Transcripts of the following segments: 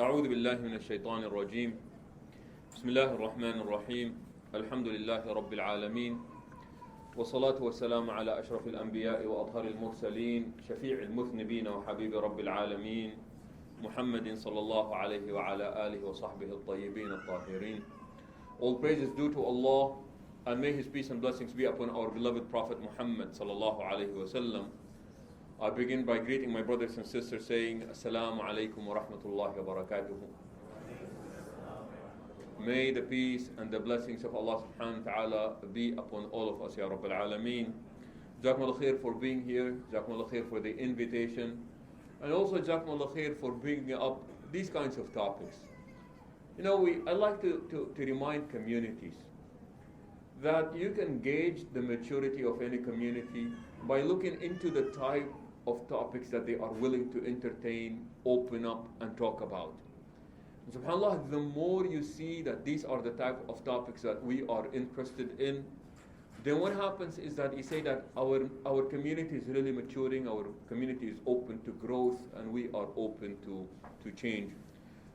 أعوذ بالله من الشيطان الرجيم بسم الله الرحمن الرحيم الحمد لله رب العالمين والصلاة والسلام على أشرف الأنبياء وأطهر المرسلين شفيع المذنبين وحبيب رب العالمين محمد صلى الله عليه وعلى آله وصحبه الطيبين الطاهرين. All praise is due to Allah, and may His peace and blessings be upon our beloved Prophet Muhammad sallallahu alaihi wasallam. I begin by greeting my brothers and sisters saying Assalamu alaikum wa rahmatullahi wa barakatuhu. May the peace and the blessings of Allah subhanahu wa ta'ala be upon all of us, Ya Rabbil Alameen. Jazakumullah khair for being here, Jazakumullah khair for the invitation, and also Jazakumullah khair for bringing up these kinds of topics. You know, I like to remind communities that you can gauge the maturity of any community by looking into the type of topics that they are willing to entertain, open up, and talk about. And subhanAllah, the more you see that these are the type of topics that we are interested in, then what happens is that you say that our community is really maturing, our community is open to growth, and we are open to change.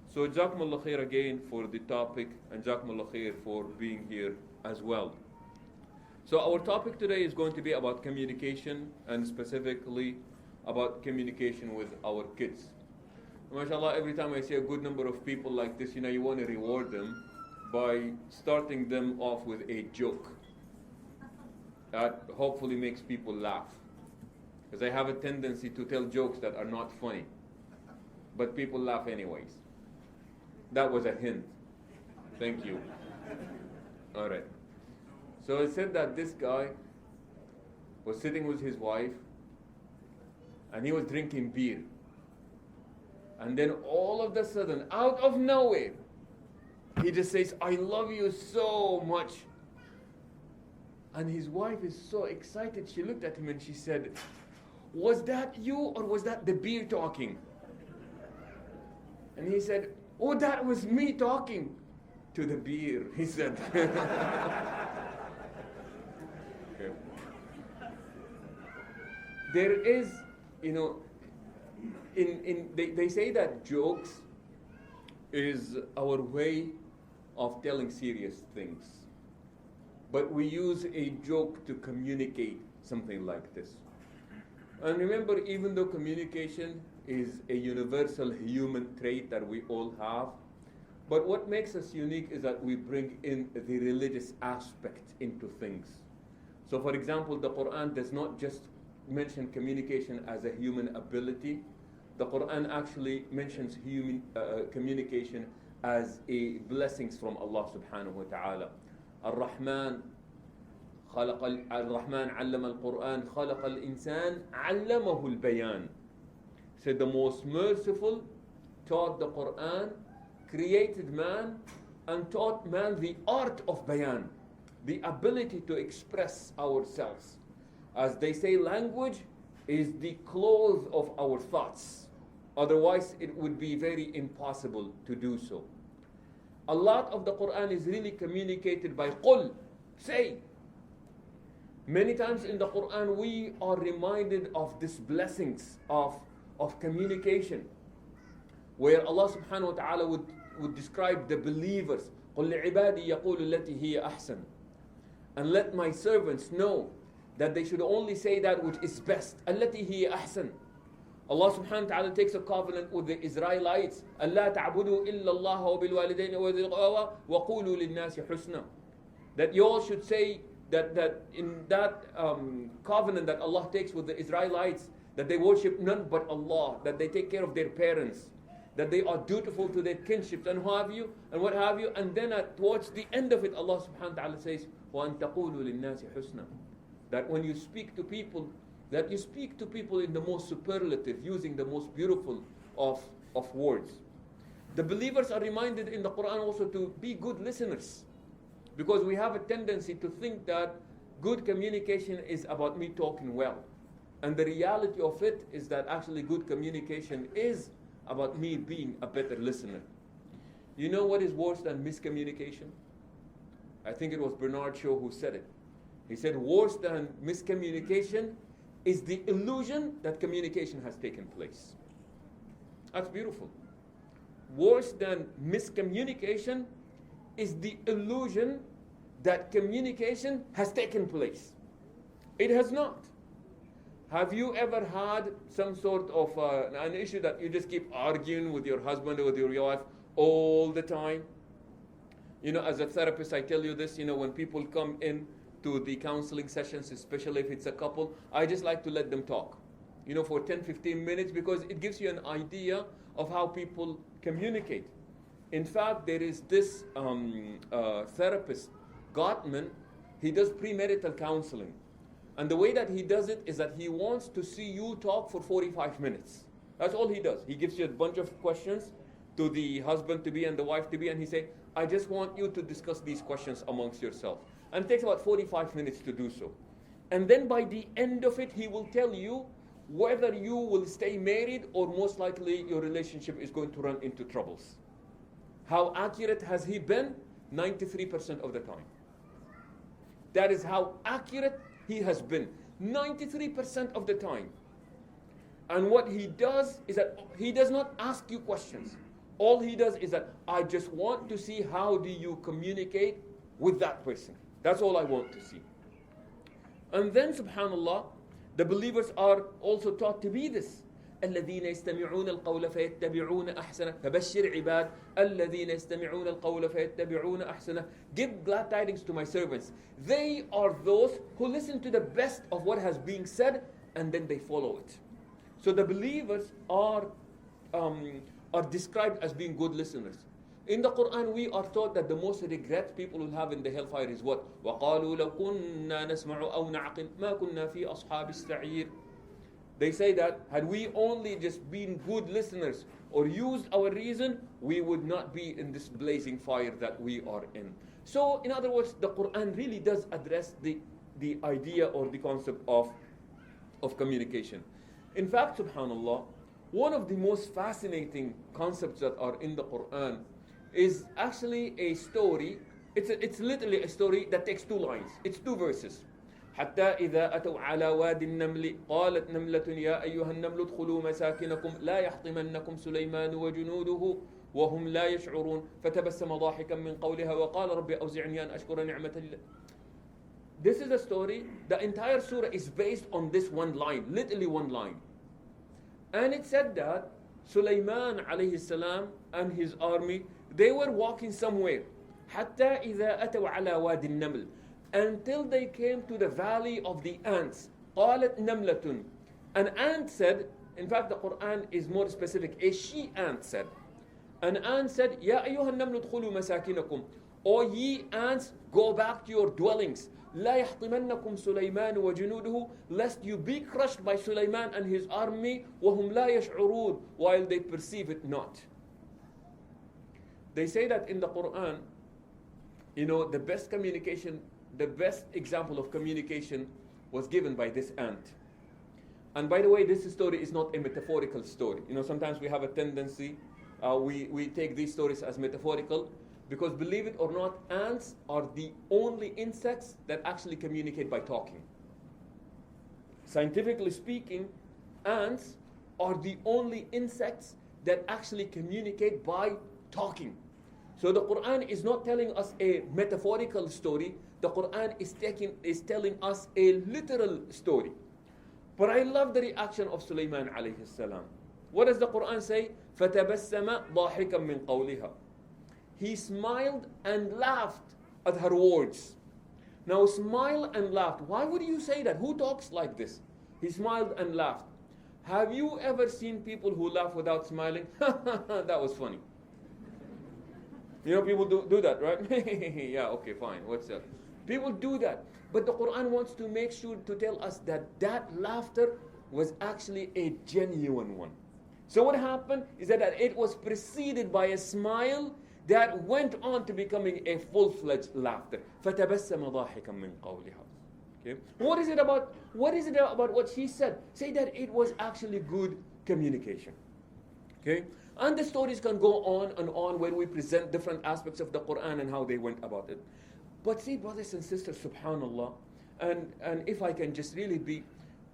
So Jazakumullah khair again for the topic, and Jazakumullah khair for being here as well. So our topic today is going to be about communication, and specifically about communication with our kids. MashaAllah, every time I see a good number of people like this, you want to reward them by starting them off with a joke that hopefully makes people laugh. Because I have a tendency to tell jokes that are not funny, but people laugh anyways. That was a hint. Thank you. All right. So it said that this guy was sitting with his wife, and he was drinking beer. And then all of a sudden, out of nowhere, he just says, "I love you so much." And his wife is so excited. She looked at him and she said, "Was that you, or was that the beer talking?" And he said, "Oh, that was me talking to the beer," he said. Okay. There is, they say that jokes is our way of telling serious things. But we use a joke to communicate something like this. And remember, even though communication is a universal human trait that we all have, but what makes us unique is that we bring in the religious aspect into things. So for example, the Quran does not just mention communication as a human ability. The Quran actually mentions human communication as a blessings from Allah subhanahu wa ta'ala. Ar-Rahman allama al-Quran khalaqa al-insan allamahu al-bayan. Said the most merciful taught the Quran, created man, and taught man the art of bayan, the ability to express ourselves. As they say, language is the clothes of our thoughts. Otherwise, it would be very impossible to do so. A lot of the Quran is really communicated by qul, say. Many times in the Quran, we are reminded of these blessings of communication, where Allah subhanahu wa ta'ala would describe the believers. قُلْ لِعِبَادِي يَقُولُ الَّتِي هِيَ أَحْسَنُ. And let my servants know that they should only say that which is best. الَّتِي هِيَ أَحْسَنُ. Allah subhanahu wa ta'ala takes a covenant with the Israelites. أَلَّا تَعْبُدُوا إِلَّا اللَّهَ وَبِالْوَالِدَيْنِ وَذِي الْقُرْبَى وَقُولُوا لِلنَّاسِ حُسْنًا. That you all should say that in that covenant that Allah takes with the Israelites, that they worship none but Allah, that they take care of their parents, that they are dutiful to their kinships, and what have you. And then towards the end of it, Allah subhanahu wa ta'ala says, وَأَن تَقُولُوا لِلنَّاسِ حُسْنًا. That when you speak to people, that you speak to people in the most superlative, using the most beautiful of words. The believers are reminded in the Quran also to be good listeners, because we have a tendency to think that good communication is about me talking well. And the reality of it is that actually good communication is about me being a better listener. You know what is worse than miscommunication? I think it was Bernard Shaw who said it. He said, worse than miscommunication is the illusion that communication has taken place. That's beautiful. worse than miscommunication is the illusion that communication has taken place. It has not. Have you ever had some sort of an issue that you just keep arguing with your husband or with your wife all the time? You know, as a therapist, I tell you this, you know, when people come in to the counseling sessions, especially if it's a couple, I just like to let them talk, you know, for 10, 15 minutes, because it gives you an idea of how people communicate. In fact, there is this therapist, Gottman, he does premarital counseling. And the way that he does it is that he wants to see you talk for 45 minutes. That's all he does. He gives you a bunch of questions to the husband-to-be and the wife-to-be, and he say, I just want you to discuss these questions amongst yourself. And it takes about 45 minutes to do so. And then by the end of it, he will tell you whether you will stay married or most likely your relationship is going to run into troubles. How accurate has he been? 93% of the time. That is how accurate he has been. 93% of the time. And what he does is that he does not ask you questions. All he does is that, I just want to see how do you communicate with that person. That's all I want to see. And then, subhanallah, the believers are also taught to be this. الذين يستمعون القول فيتبعون أحسنه فبشر عباد الذين يستمعون القول فيتبعون أحسنه. Give glad tidings to my servants. They are those who listen to the best of what has been said and then they follow it. So the believers are described as being good listeners. In the Quran, we are taught that the most regret people will have in the hellfire is what? وَقَالُوا لَوْ كُنَّا نَسْمَعُ أَوْ نَعْقِلُ مَا كُنَّا فِي أَصْحَابِ السَّعِيرِ. They say that had we only just been good listeners or used our reason, we would not be in this blazing fire that we are in. So, in other words, the Quran really does address the idea or the concept of communication. In fact, subhanallah, one of the most fascinating concepts that are in the Quran is actually a story. It's literally a story that takes 2 lines. It's 2 verses. حتى إذا أتوا على واد النمل قالت نملة يا أيها النمل ادخلوا مساكنكم لا يحطمنكم سليمان وجنوده وهم لا يشعرون فتبسم ضاحكا من قولها وقال رب أوزعني أن أشكر نعمة الله. This is a story. The entire surah is based on this one line, literally one line. And it said that Sulaiman alayhi salam and his army, they were walking somewhere. حتى إذا أتوا على واد النمل, until they came to the valley of the ants. قالت نملة. An ant said, in fact the Quran is more specific, a she ant said. An ant said, يا أيها النمل ادخلوا مساكنكم. O ye ants, go back to your dwellings. لا يحطمنكم سليمان وجنوده, lest you be crushed by Sulaiman and his army. وهم لا يشعرون, while they perceive it not. They say that in the Quran, you know, the best communication, the best example of communication was given by this ant. And by the way, this story is not a metaphorical story. You know, sometimes we have a tendency, we take these stories as metaphorical, because believe it or not, ants are the only insects that actually communicate by talking. Scientifically speaking, ants are the only insects that actually communicate by talking. So the Quran is not telling us a metaphorical story. The Quran is telling us a literal story. But I love the reaction of Sulaiman alayhi salam. What does the Quran say? فَتَبَسَّمَ ضَاحِكًا مِّن قَوْلِهَا. He smiled and laughed at her words. Now smile and laughed. Why would you say that? Who talks like this? He smiled and laughed. Have you ever seen people who laugh without smiling? That was funny. You know, people do that, right? Yeah, okay, fine. What's up? People do that. But the Quran wants to make sure to tell us that that laughter was actually a genuine one. So what happened is that it was preceded by a smile that went on to becoming a full-fledged laughter. فَتَبَسَّمَ ضَاحِكًا مِّن قَوْلِهَا. Okay? What is it about what she said? Say that it was actually good communication. Okay? And the stories can go on and on when we present different aspects of the Quran and how they went about it. But see, brothers and sisters, subhanallah, and if I can just really be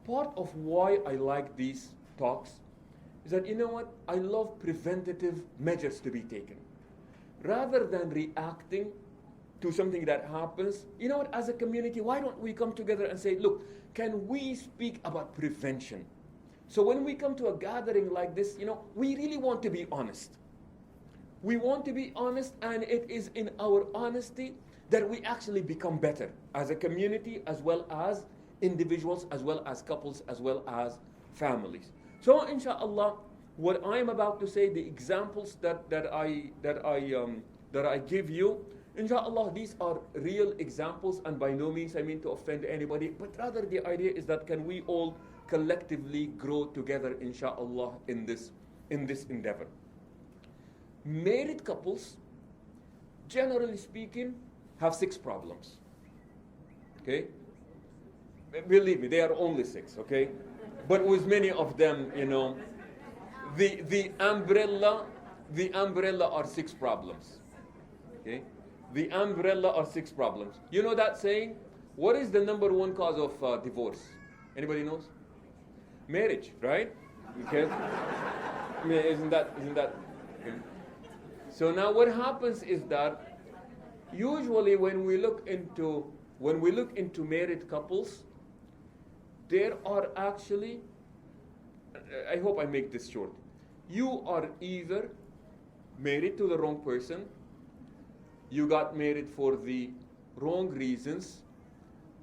part of why I like these talks, is that, you know what, I love preventative measures to be taken. Rather than reacting to something that happens, you know what, as a community, why don't we come together and say, look, can we speak about prevention? So when we come to a gathering like this, you know, we really want to be honest. We want to be honest, and it is in our honesty that we actually become better as a community, as well as individuals, as well as couples, as well as families. So inshallah, what I'm about to say, the examples that I give you, inshallah, these are real examples, and by no means I mean to offend anybody, but rather the idea is that can we all collectively grow together, inshallah, in this endeavor. Married couples, generally speaking, have 6 problems. Okay? Believe me, they are only 6, okay? But with many of them, you know, the umbrella are 6 problems. Okay? The umbrella are 6 problems. You know that saying? What is the number 1 cause of divorce? Anybody knows? Marriage, right? Okay. I mean, isn't that? Okay. So now what happens is that usually when we look into married couples, there are actually, I hope I make this short. You are either married to the wrong person, you got married for the wrong reasons,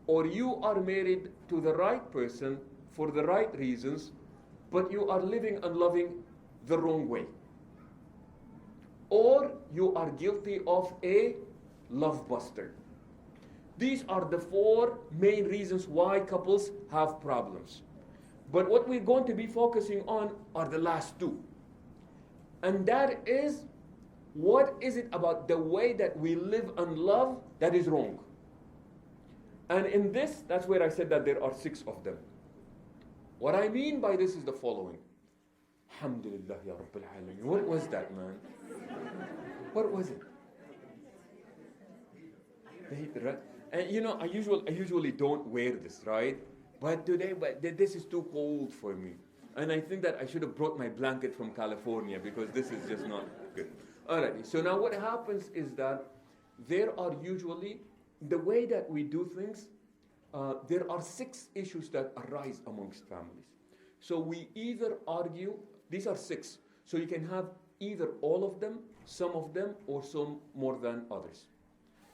or you are married to the right person for the right reasons, but you are living and loving the wrong way. Or you are guilty of a love buster. These are the 4 main reasons why couples have problems. But what we're going to be focusing on are the last 2. And that is, what is it about the way that we live and love that is wrong? And in this, that's where I said that there are 6 of them. What I mean by this is the following. Alhamdulillah ya Rabbil Alameen. What was that, man? What was it? And you know, I usually don't wear this, right? But today, this is too cold for me. And I think that I should have brought my blanket from California, because this is just not good. Alrighty, so now what happens is that there are usually, the way that we do things, there are 6 issues that arise amongst families. So we either argue, these are 6, so you can have either all of them, some of them, or some more than others.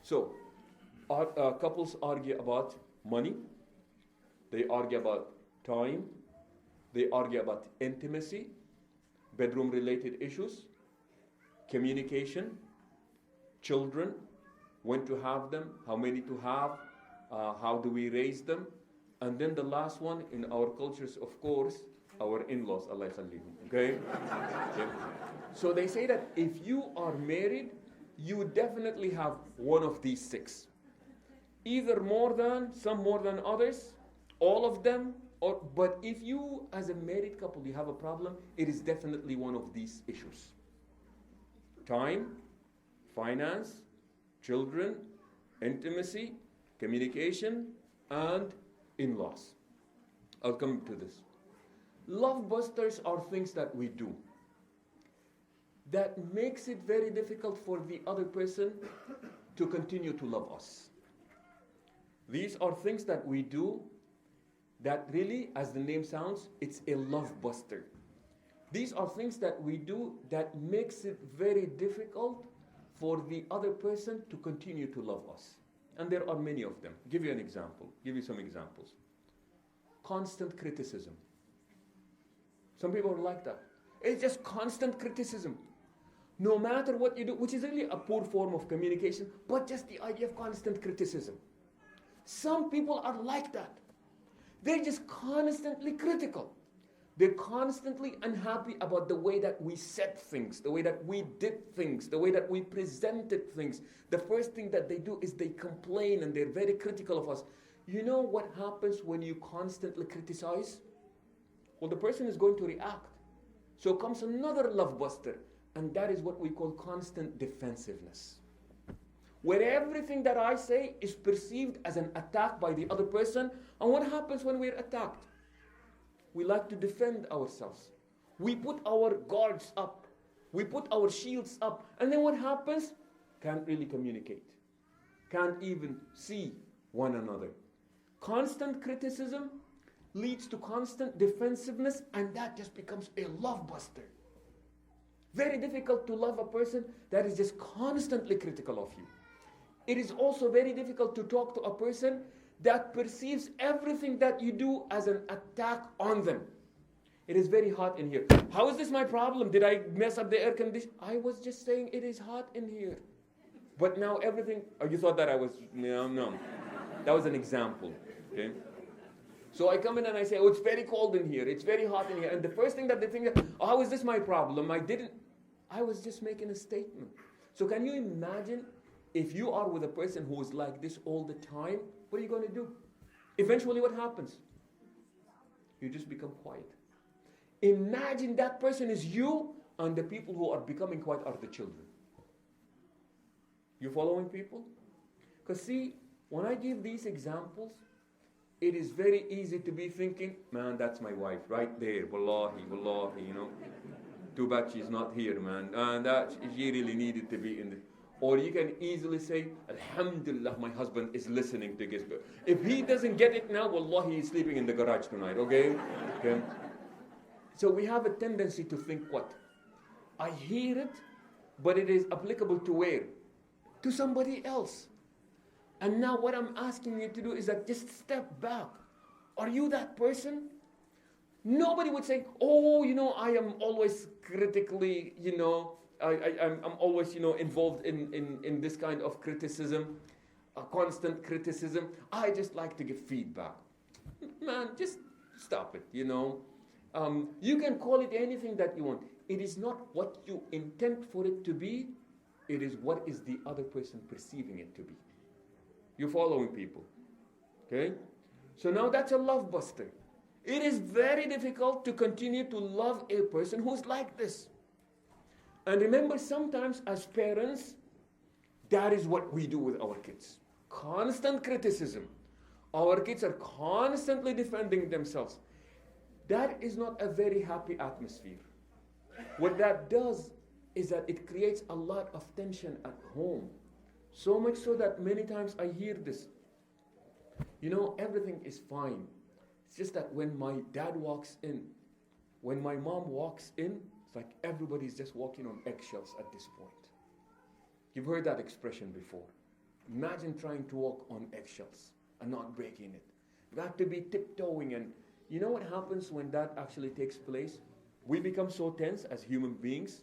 So, couples argue about money, they argue about time, they argue about intimacy, bedroom-related issues, communication, children, when to have them, how many to have, how do we raise them, and then the last one in our cultures, of course, our in-laws, Allah yakhalihum, okay? Yeah. So they say that if you are married, you definitely have one of these 6. Either some more than others, all of them, but if you, as a married couple, you have a problem, it is definitely one of these issues. Time, finance, children, intimacy, communication, and in-laws. I'll come to this. Love busters are things that we do that makes it very difficult for the other person to continue to love us. These are things that we do that really, as the name sounds, it's a love buster. These are things that we do that makes it very difficult for the other person to continue to love us. And there are many of them. Give you some examples. Constant criticism. Some people are like that. It's just constant criticism. No matter what you do, which is really a poor form of communication, but just the idea of constant criticism. Some people are like that. They're just constantly critical. They're constantly unhappy about the way that we said things, the way that we did things, the way that we presented things. The first thing that they do is they complain, and they're very critical of us. You know what happens when you constantly criticize? Well, the person is going to react. So comes another love buster, and that is what we call constant defensiveness. Where everything that I say is perceived as an attack by the other person. And what happens when we're attacked? We like to defend ourselves. We put our guards up. We put our shields up. And then what happens? Can't really communicate. Can't even see one another. Constant criticism leads to constant defensiveness, and that just becomes a love buster. Very difficult to love a person that is just constantly critical of you. It is also very difficult to talk to a person that perceives everything that you do as an attack on them. It is very hot in here. How is this my problem? Did I mess up the air condition? I was just saying it is hot in here. But now everything, oh, you thought that I was, no. That was an example, okay? So I come in and I say, oh, it's very cold in here. It's very hot in here. And the first thing that they think, oh, how is this my problem? I was just making a statement. So can you imagine if you are with a person who is like this all the time, what are you going to do? Eventually what happens? You just become quiet. Imagine that person is you, and the people who are becoming quiet are the children. You following people? Because see, when I give these examples, it is very easy to be thinking, man, that's my wife right there. Wallahi, you know. Too bad she's not here, man. That she really needed to be in the... Or you can easily say, Alhamdulillah, my husband is listening to this. If he doesn't get it now, wallahi, he's sleeping in the garage tonight, okay? Okay. So we have a tendency to think what? I hear it, but it is applicable to where? To somebody else. And now what I'm asking you to do is that just step back. Are you that person? Nobody would say, oh, I am always critically, I'm always, involved in this kind of criticism, a constant criticism. I just like to give feedback. Man, just stop it, You can call it anything that you want. It is not what you intend for it to be. It is what is the other person perceiving it to be. You're following people. Okay? So now that's a love buster. It is very difficult to continue to love a person who's like this. And remember, sometimes as parents, that is what we do with our kids. Constant criticism. Our kids are constantly defending themselves. That is not a very happy atmosphere. What that does is that it creates a lot of tension at home. So much so that many times I hear this. Everything is fine. It's just that when my dad walks in, when my mom walks in, it's like everybody's just walking on eggshells at this point. You've heard that expression before. Imagine trying to walk on eggshells and not breaking it. You got to be tiptoeing, and you know what happens when that actually takes place? We become so tense as human beings.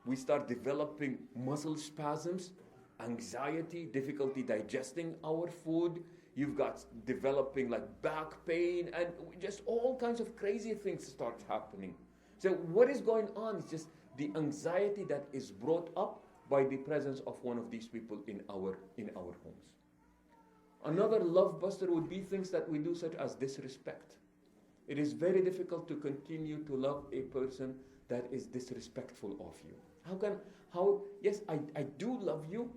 We start developing muscle spasms, anxiety, difficulty digesting our food. You've got developing like back pain, and just all kinds of crazy things start happening. So what is going on is just the anxiety that is brought up by the presence of one of these people in our homes. Another love buster would be things that we do, such as disrespect. It is very difficult to continue to love a person that is disrespectful of you. Yes, I do love you,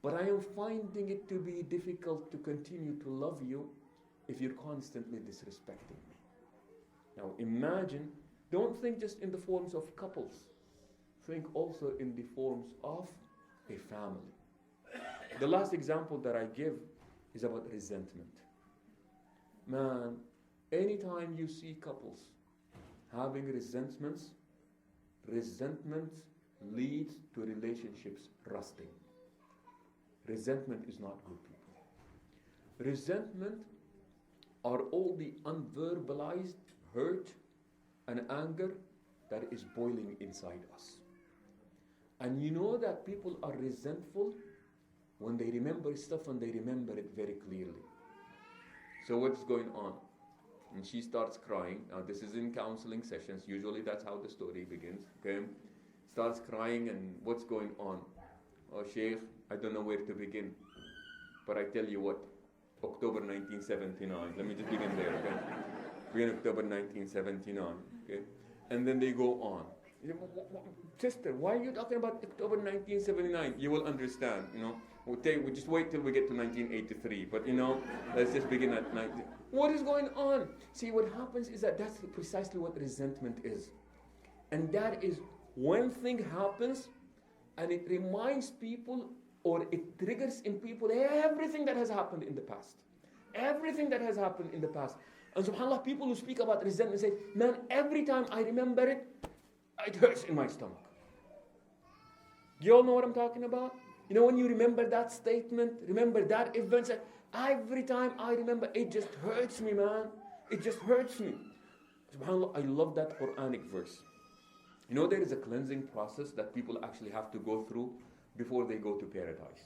but I am finding it to be difficult to continue to love you if you're constantly disrespecting me. Now imagine, don't think just in the forms of couples. Think also in the forms of a family. The last example that I give is about resentment. Man, anytime you see couples having resentment leads to relationships rusting. Resentment is not good, people. Resentment are all the unverbalized hurt and anger that is boiling inside us. And you know that people are resentful when they remember stuff, and they remember it very clearly. So what's going on? And she starts crying. Now this is in counseling sessions. Usually that's how the story begins. Okay? Starts crying, and what's going on? Oh, Shaykh, I don't know where to begin. But I tell you what, October 1979. Let me just begin there, okay? Begin October 1979, okay? And then they go on. Sister, why are you talking about October 1979? You will understand, We'll just wait till we get to 1983. But, let's just begin at 19... What is going on? See, what happens is that that's precisely what resentment is. And that is when thing happens and it reminds people or it triggers in people everything that has happened in the past. Everything that has happened in the past. And subhanAllah, people who speak about resentment say, man, every time I remember it, it hurts in my stomach. Do you all know what I'm talking about? You know, when you remember that statement, remember that event, every time I remember, it just hurts me, man. It just hurts me. SubhanAllah, I love that Quranic verse. You know, there is a cleansing process that people actually have to go through before they go to paradise.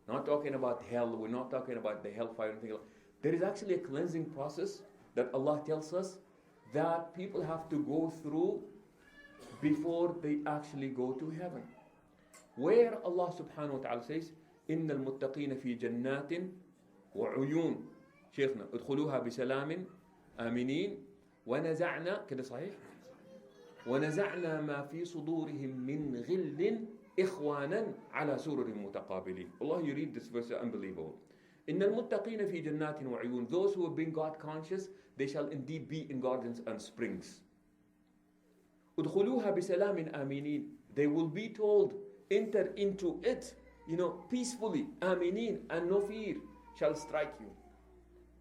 Not talking about hell, we're not talking about the hellfire or anything like that. There is actually a cleansing process that Allah tells us that people have to go through before they actually go to heaven. Where Allah subhanahu wa ta'ala says, إِنَّ الْمُتَّقِينَ فِي جَنَّاتٍ وَعُيُونٍ شيخنا ادخلوها بسلام آمنين ونزعنا كده صحيح ونزعنا ما في صدورهم من غل إخوانا على سرر متقابلين. Allah, you read this verse, unbelievable. إِنَّ الْمُتَّقِينَ فِي جَنَّاتٍ وَعُيُونٍ. Those who have been God conscious, they shall indeed be in gardens and springs. ادخلوها بسلام آمنين. They will be told, enter into it, peacefully, aminin, and no fear shall strike you.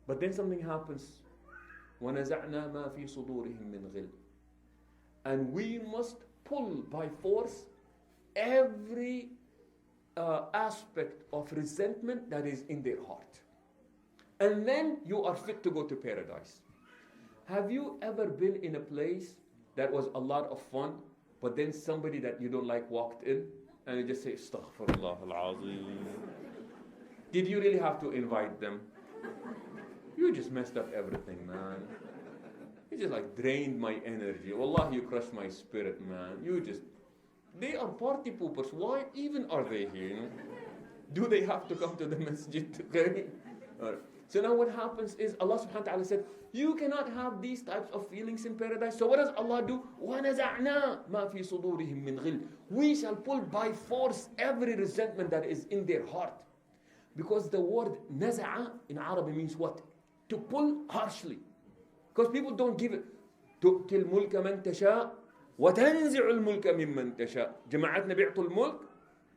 But then something happens. وَنَزَعْنَا مَا فِي صُدُورِهِم مِّنْ غِلٍّ. And we must pull by force every aspect of resentment that is in their heart. And then you are fit to go to paradise. Have you ever been in a place that was a lot of fun, but then somebody that you don't like walked in, and you just say, Astaghfirullah al-Azim. Did you really have to invite them? You just messed up everything, man. You just drained my energy. Wallah, you crushed my spirit, man. They are party poopers. Why even are they here? Do they have to come to the masjid to pray? So now what happens is Allah subhanahu wa ta'ala said, you cannot have these types of feelings in paradise. So what does Allah do? وَنَزَعْنَا مَا فِي صُدُورِهِم مِّنْ غِلٍّ. We shall pull by force every resentment that is in their heart. Because the word naza'a in Arabic means what? To pull harshly. Because people don't give it. تُؤْتِ الْمُلْكَ مَنْ تَشَاءُ وَتَنْزِعُ الْمُلْكَ مِمَّنْ تَشَاءُ. جماعتنا بيعطوا الملك؟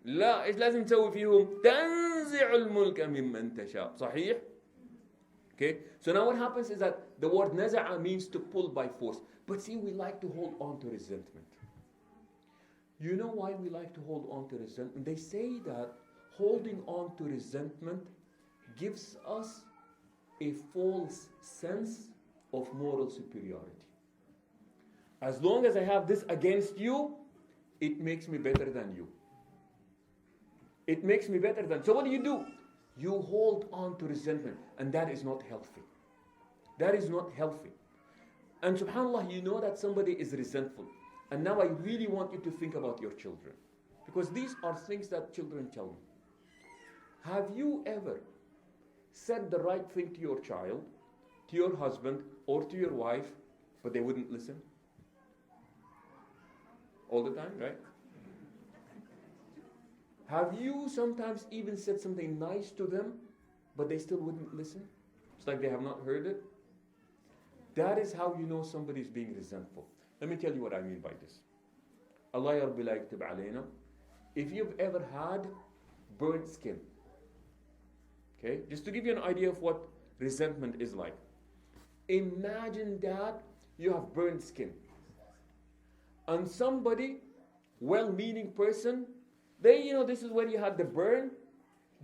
لا، إيش لازم تسوي فيهم؟ تنزع الملك ممن تشاء. صحيح؟ Okay, so now what happens is that the word naza'a means to pull by force. But see, we like to hold on to resentment. You know why we like to hold on to resentment? They say that holding on to resentment gives us a false sense of moral superiority. As long as I have this against you, it makes me better than you. It makes me better than. So what do? You hold on to resentment, and that is not healthy. That is not healthy. And subhanAllah, you know that somebody is resentful. And now I really want you to think about your children. Because these are things that children tell me. Have you ever said the right thing to your child, to your husband, or to your wife, but they wouldn't listen? All the time, right? Have you sometimes even said something nice to them, but they still wouldn't listen? It's like they have not heard it. That is how you know somebody is being resentful. Let me tell you what I mean by this. Allah ya Rabbi la yaktub alayna. If you've ever had burnt skin, okay, just to give you an idea of what resentment is like. Imagine that you have burnt skin. And somebody, well-meaning person, they, this is where you had the burn.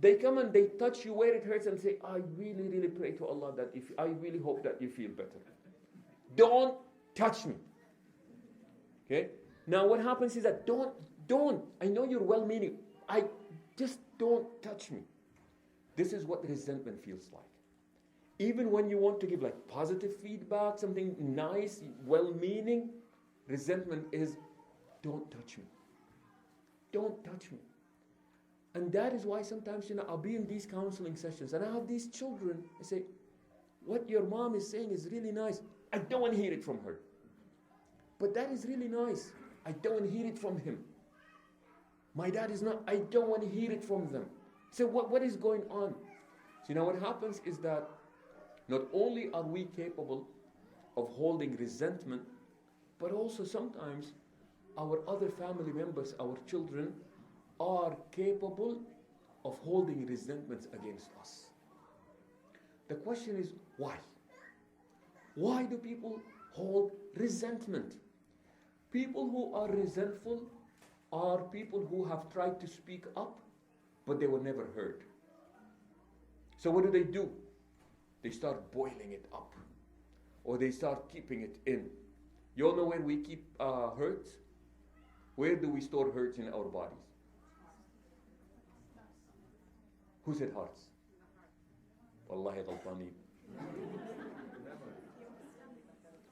They come and they touch you where it hurts and say, I really, really pray to Allah that I really hope that you feel better. Don't touch me. Okay? Now what happens is that don't. I know you're well-meaning. Just don't touch me. This is what resentment feels like. Even when you want to give positive feedback, something nice, well-meaning, resentment is, don't touch me. Don't touch me. And that is why sometimes, I'll be in these counseling sessions and I have these children, I say, what your mom is saying is really nice. I don't want to hear it from her. But that is really nice. I don't want to hear it from him. My dad is not, I don't want to hear it from them. So what is going on? So what happens is that not only are we capable of holding resentment, but also sometimes our other family members, our children, are capable of holding resentments against us. The question is, why? Why do people hold resentment? People who are resentful are people who have tried to speak up, but they were never heard. So what do? They start boiling it up, or they start keeping it in. You all know where we keep hurts? Where do we store hurts in our bodies? Who said hearts? Wallahi ghaltani.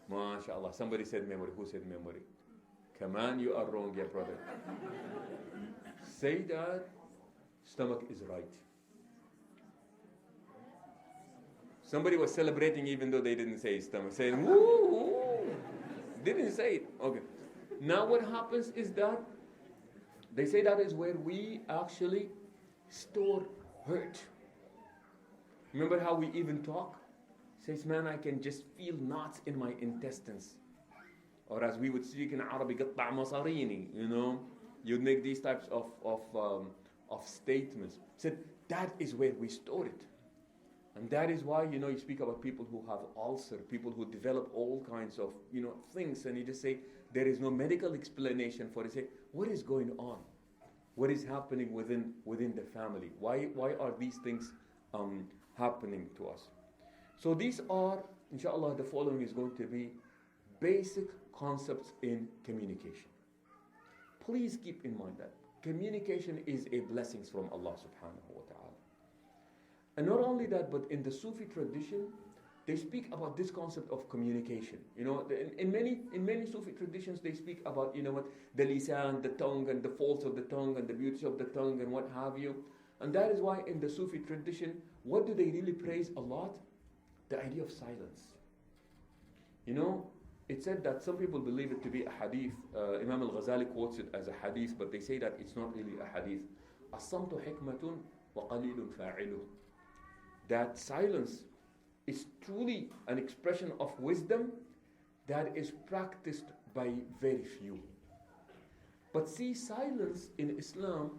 MashaAllah. Somebody said memory. Who said memory? Come on, you are wrong, yeah, brother. Say that stomach is right. Somebody was celebrating even though they didn't say stomach. Saying, woo! Didn't say it. Okay. Now what happens is that they say that is where we actually store hurt. Remember how we even talk? Says, man, I can just feel knots in my intestines. Or as we would speak in Arabic, قطع مصاريني, you'd make these types of statements. Said, that is where we store it. And that is why, you speak about people who have ulcer, people who develop all kinds of, things, and you just say, there is no medical explanation for it. Say, what is going on? What is happening within the family? Why are these things happening to us? So these are, inshallah, the following is going to be basic concepts in communication. Please keep in mind that communication is a blessing from Allah subhanahu wa ta'ala. And not only that, but in the Sufi tradition, they speak about this concept of communication. In many Sufi traditions, they speak about, the lisan, the tongue, and the faults of the tongue, and the beauty of the tongue, and what have you. And that is why in the Sufi tradition, what do they really praise a lot? The idea of silence. It said that some people believe it to be a hadith. Imam al-Ghazali quotes it as a hadith, but they say that it's not really a hadith. As-samtu hikmatun wa qalilun fa'iluh. That silence is truly an expression of wisdom that is practiced by very few. But see, silence in Islam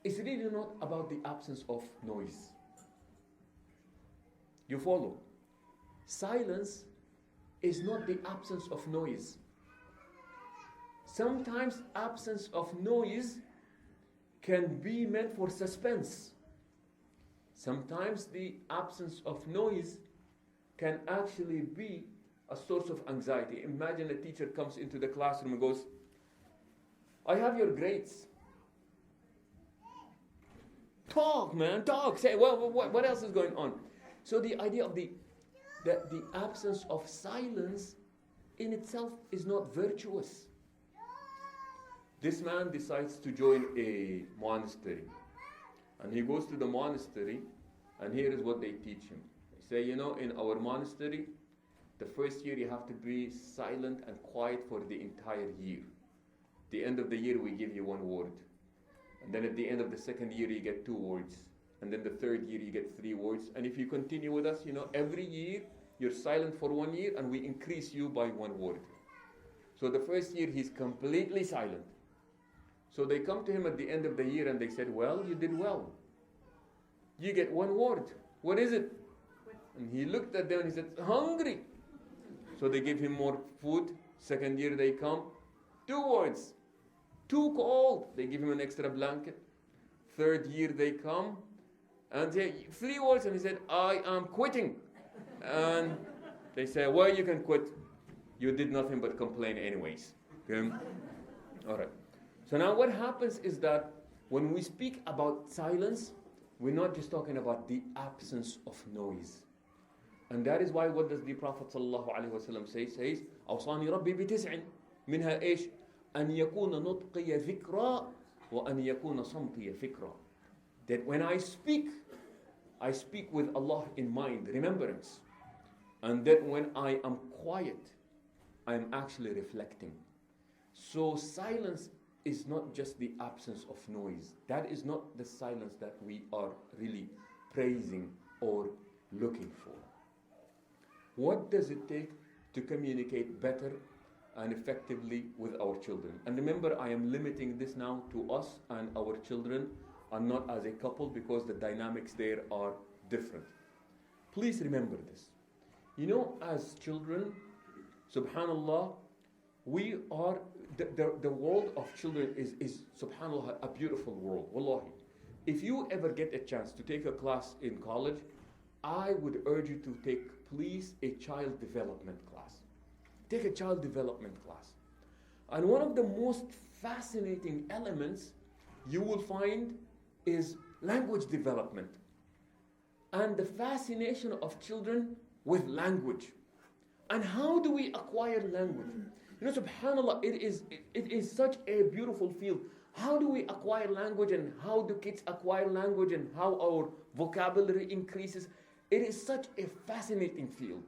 is really not about the absence of noise. You follow? Silence is not the absence of noise. Sometimes absence of noise can be meant for suspense. Sometimes the absence of noise can actually be a source of anxiety. Imagine a teacher comes into the classroom and goes, I have your grades. Talk, man, talk. Say, what else is going on? So the idea of the absence of silence in itself is not virtuous. This man decides to join a monastery. And he goes to the monastery, and here is what they teach him. They say, in our monastery, the first year you have to be silent and quiet for the entire year. The end of the year, we give you one word. And then at the end of the second year, you get 2 words. And then the third year, you get 3 words. And if you continue with us, every year, you're silent for 1 year, and we increase you by 1 word. So the first year, he's completely silent. So they come to him at the end of the year and they said, well, you did well. You get 1 word. What is it? And he looked at them and he said, hungry. So they give him more food. Second year they come, 2 words. Too cold. They give him an extra blanket. Third year they come and say 3 words, and he said, I am quitting. And they say, well, you can quit. You did nothing but complain anyways. Okay? All right. So now what happens is that when we speak about silence, we're not just talking about the absence of noise. And that is why what does the Prophet ﷺ say? Says, أوصاني ربي بتسع منها إيش؟ أن يكون نطقي ذكرى وأن يكون صمتي فكرى. That when I speak with Allah in mind, remembrance. And that when I am quiet, I am actually reflecting. So silence is not just the absence of noise. That is not the silence that we are really praising or looking for. What does it take to communicate better and effectively with our children. And remember, I am limiting this now to us and our children, and not as a couple, because the dynamics there are different. Please remember this. You know, as children, subhanallah, we are, the world of children is subhanallah, a beautiful world, wallahi. If you ever get a chance to take a class in college, I would urge you to take, please, a child development class. Take a child development class. And one of the most fascinating elements you will find is language development and the fascination of children with language. And how do we acquire language? You know, subhanallah, it is such a beautiful field. How do we acquire language, and how do kids acquire language, and how our vocabulary increases? It is such a fascinating field.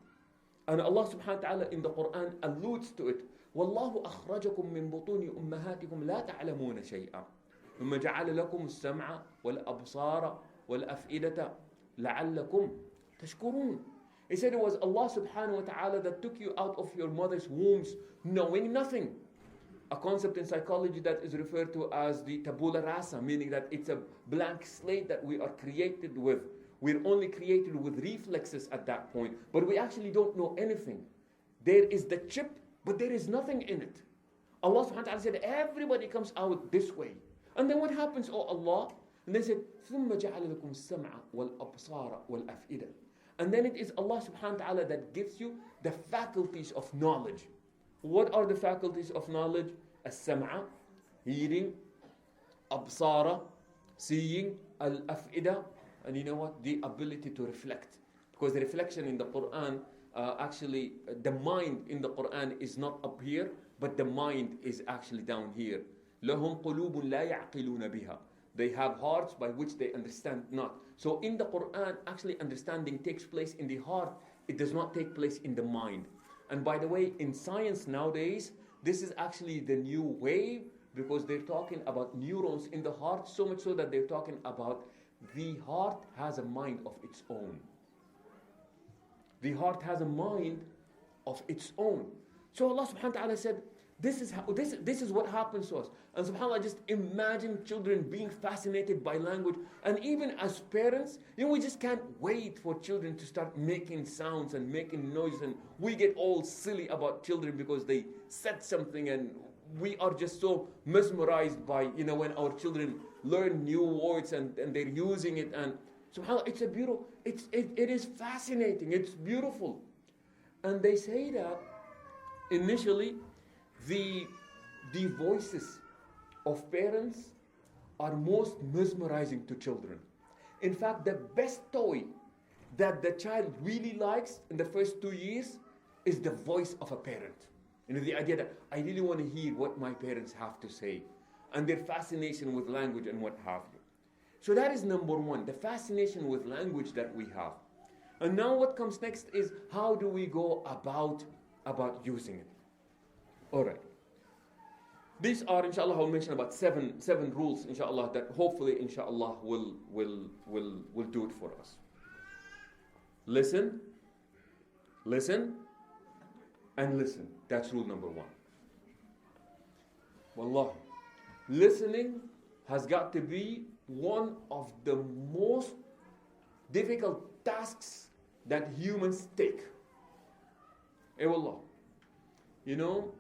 And Allah subhanahu wa ta'ala in the Quran alludes to it. وَاللَّهُ أَخْرَجَكُم مِّن بُطُونِ أُمَّهَاتِكُمْ لَا تَعْلَمُونَ شَيْئًا ثُمَّ جَعَلَ لَكُمُ السَّمْعَ وَالْأَبْصَارَ وَالْأَفْئِدَةَ لَعَلَّكُمْ تَشْكُرُونَ. He said it was Allah subhanahu wa ta'ala that took you out of your mother's wombs knowing nothing. A concept in psychology that is referred to as the tabula rasa, meaning that it's a blank slate that we are created with. We're only created with reflexes at that point, but we actually don't know anything. There is the chip, but there is nothing in it. Allah subhanahu wa ta'ala said, everybody comes out this way. And then what happens, oh Allah? And they said, ثُمَّ جَعَلَ لَكُمْ السَّمْعَ وَالْأَبْصَارَ وَالْأَفْئِدَةَ. And then it is Allah subhanahu wa ta'ala that gives you the faculties of knowledge. What are the faculties of knowledge? As-sam'a, hearing, absara, seeing, al-af'ida, and you know what? The ability to reflect. Because the reflection in the Quran, actually, the mind in the Quran is not up here, but the mind is actually down here. لَهُمْ قُلُوبٌ لَا يَعْقِلُونَ بِهَا. They have hearts by which they understand not. So in the Quran, actually understanding takes place in the heart. It does not take place in the mind. And by the way, in science nowadays, this is actually the new wave, because they're talking about neurons in the heart, so much so that they're talking about the heart has a mind of its own. The heart has a mind of its own. So Allah subhanahu wa ta'ala said, this is what happens to us. And subhanAllah, just imagine children being fascinated by language. And even as parents, you know, we just can't wait for children to start making sounds and making noise. And we get all silly about children because they said something, and we are just so mesmerized by, you know, when our children learn new words and they're using it. And subhanAllah, it's a beautiful, it is fascinating, it's beautiful. And they say that initially, the voices of parents are most mesmerizing to children. In fact, the best toy that the child really likes in the first 2 years is the voice of a parent. You know, the idea that I really want to hear what my parents have to say, and their fascination with language and what have you. So that is number one, the fascination with language that we have. And now what comes next is, how do we go about using it? All right. These are, inshallah, I'll mention about seven rules, inshallah, that hopefully, inshallah, will do it for us. Listen, and listen. That's rule number one. Wallah, listening has got to be one of the most difficult tasks that humans take. Wallah. You know,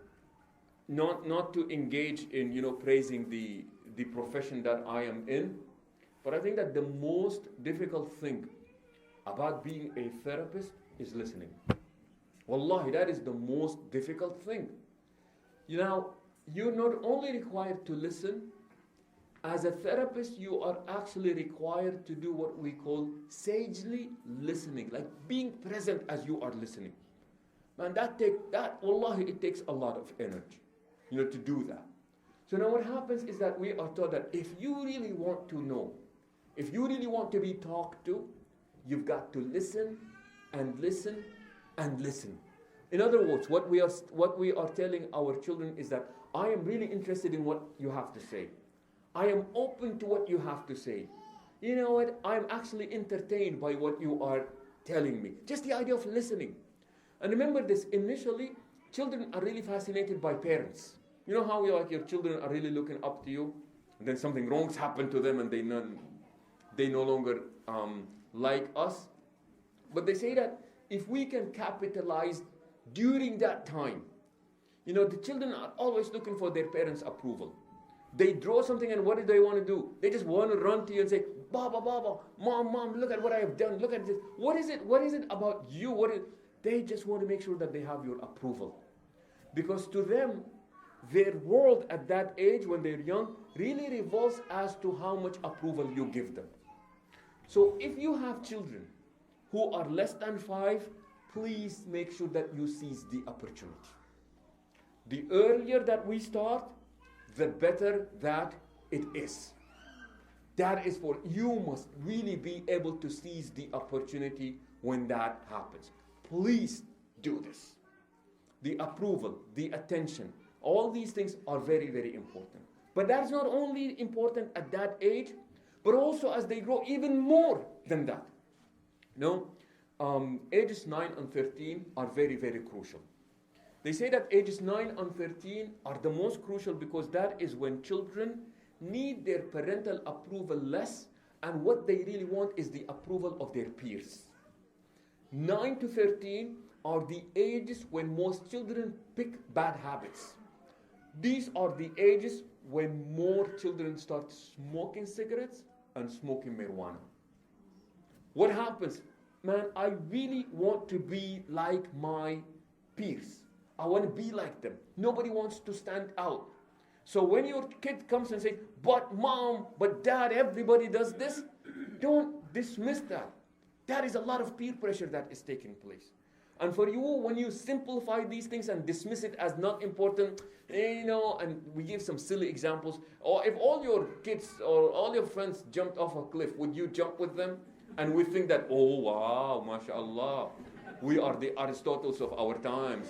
not to engage in, you know, praising the profession that I am in, but I think that the most difficult thing about being a therapist is listening. Wallahi, that is the most difficult thing. You know, you're not only required to listen, as a therapist, you are actually required to do what we call sagely listening, like being present as you are listening. Man, wallahi, it takes a lot of energy, you know, to do that. So now what happens is that we are taught that if you really want to know, if you really want to be talked to, you've got to listen and listen and listen. In other words, what we are telling our children is that I am really interested in what you have to say. I am open to what you have to say. You know what? I am actually entertained by what you are telling me. Just the idea of listening. And remember this, initially, children are really fascinated by parents. You know how your children are really looking up to you, and then something wrong's happened to them, and they no longer like us. But they say that if we can capitalize during that time, the children are always looking for their parents' approval. They draw something, and what do they want to do? They just want to run to you and say, Baba, Baba, Mom, look at what I have done. Look at this. What is it about you? They just want to make sure that they have your approval. Because to them, their world at that age, when they're young, really revolves as to how much approval you give them. So if you have children who are less than 5, please make sure that you seize the opportunity. The earlier that we start, the better that it is. That is for you must really be able to seize the opportunity when that happens. Please do this. The approval, the attention, all these things are very, very important. But that's not only important at that age, but also as they grow even more than that. Ages 9 and 13 are very, very crucial. They say that ages 9 and 13 are the most crucial because that is when children need their parental approval less, and what they really want is the approval of their peers. 9 to 13 are the ages when most children pick bad habits. These are the ages when more children start smoking cigarettes and smoking marijuana. What happens? Man, I really want to be like my peers. I want to be like them. Nobody wants to stand out. So when your kid comes and says, but Mom, but Dad, everybody does this, don't dismiss that. That is a lot of peer pressure that is taking place. And for you, when you simplify these things and dismiss it as not important, and we give some silly examples, or if all your kids or all your friends jumped off a cliff, would you jump with them? And we think that, oh wow, mashallah, we are the Aristotles of our times,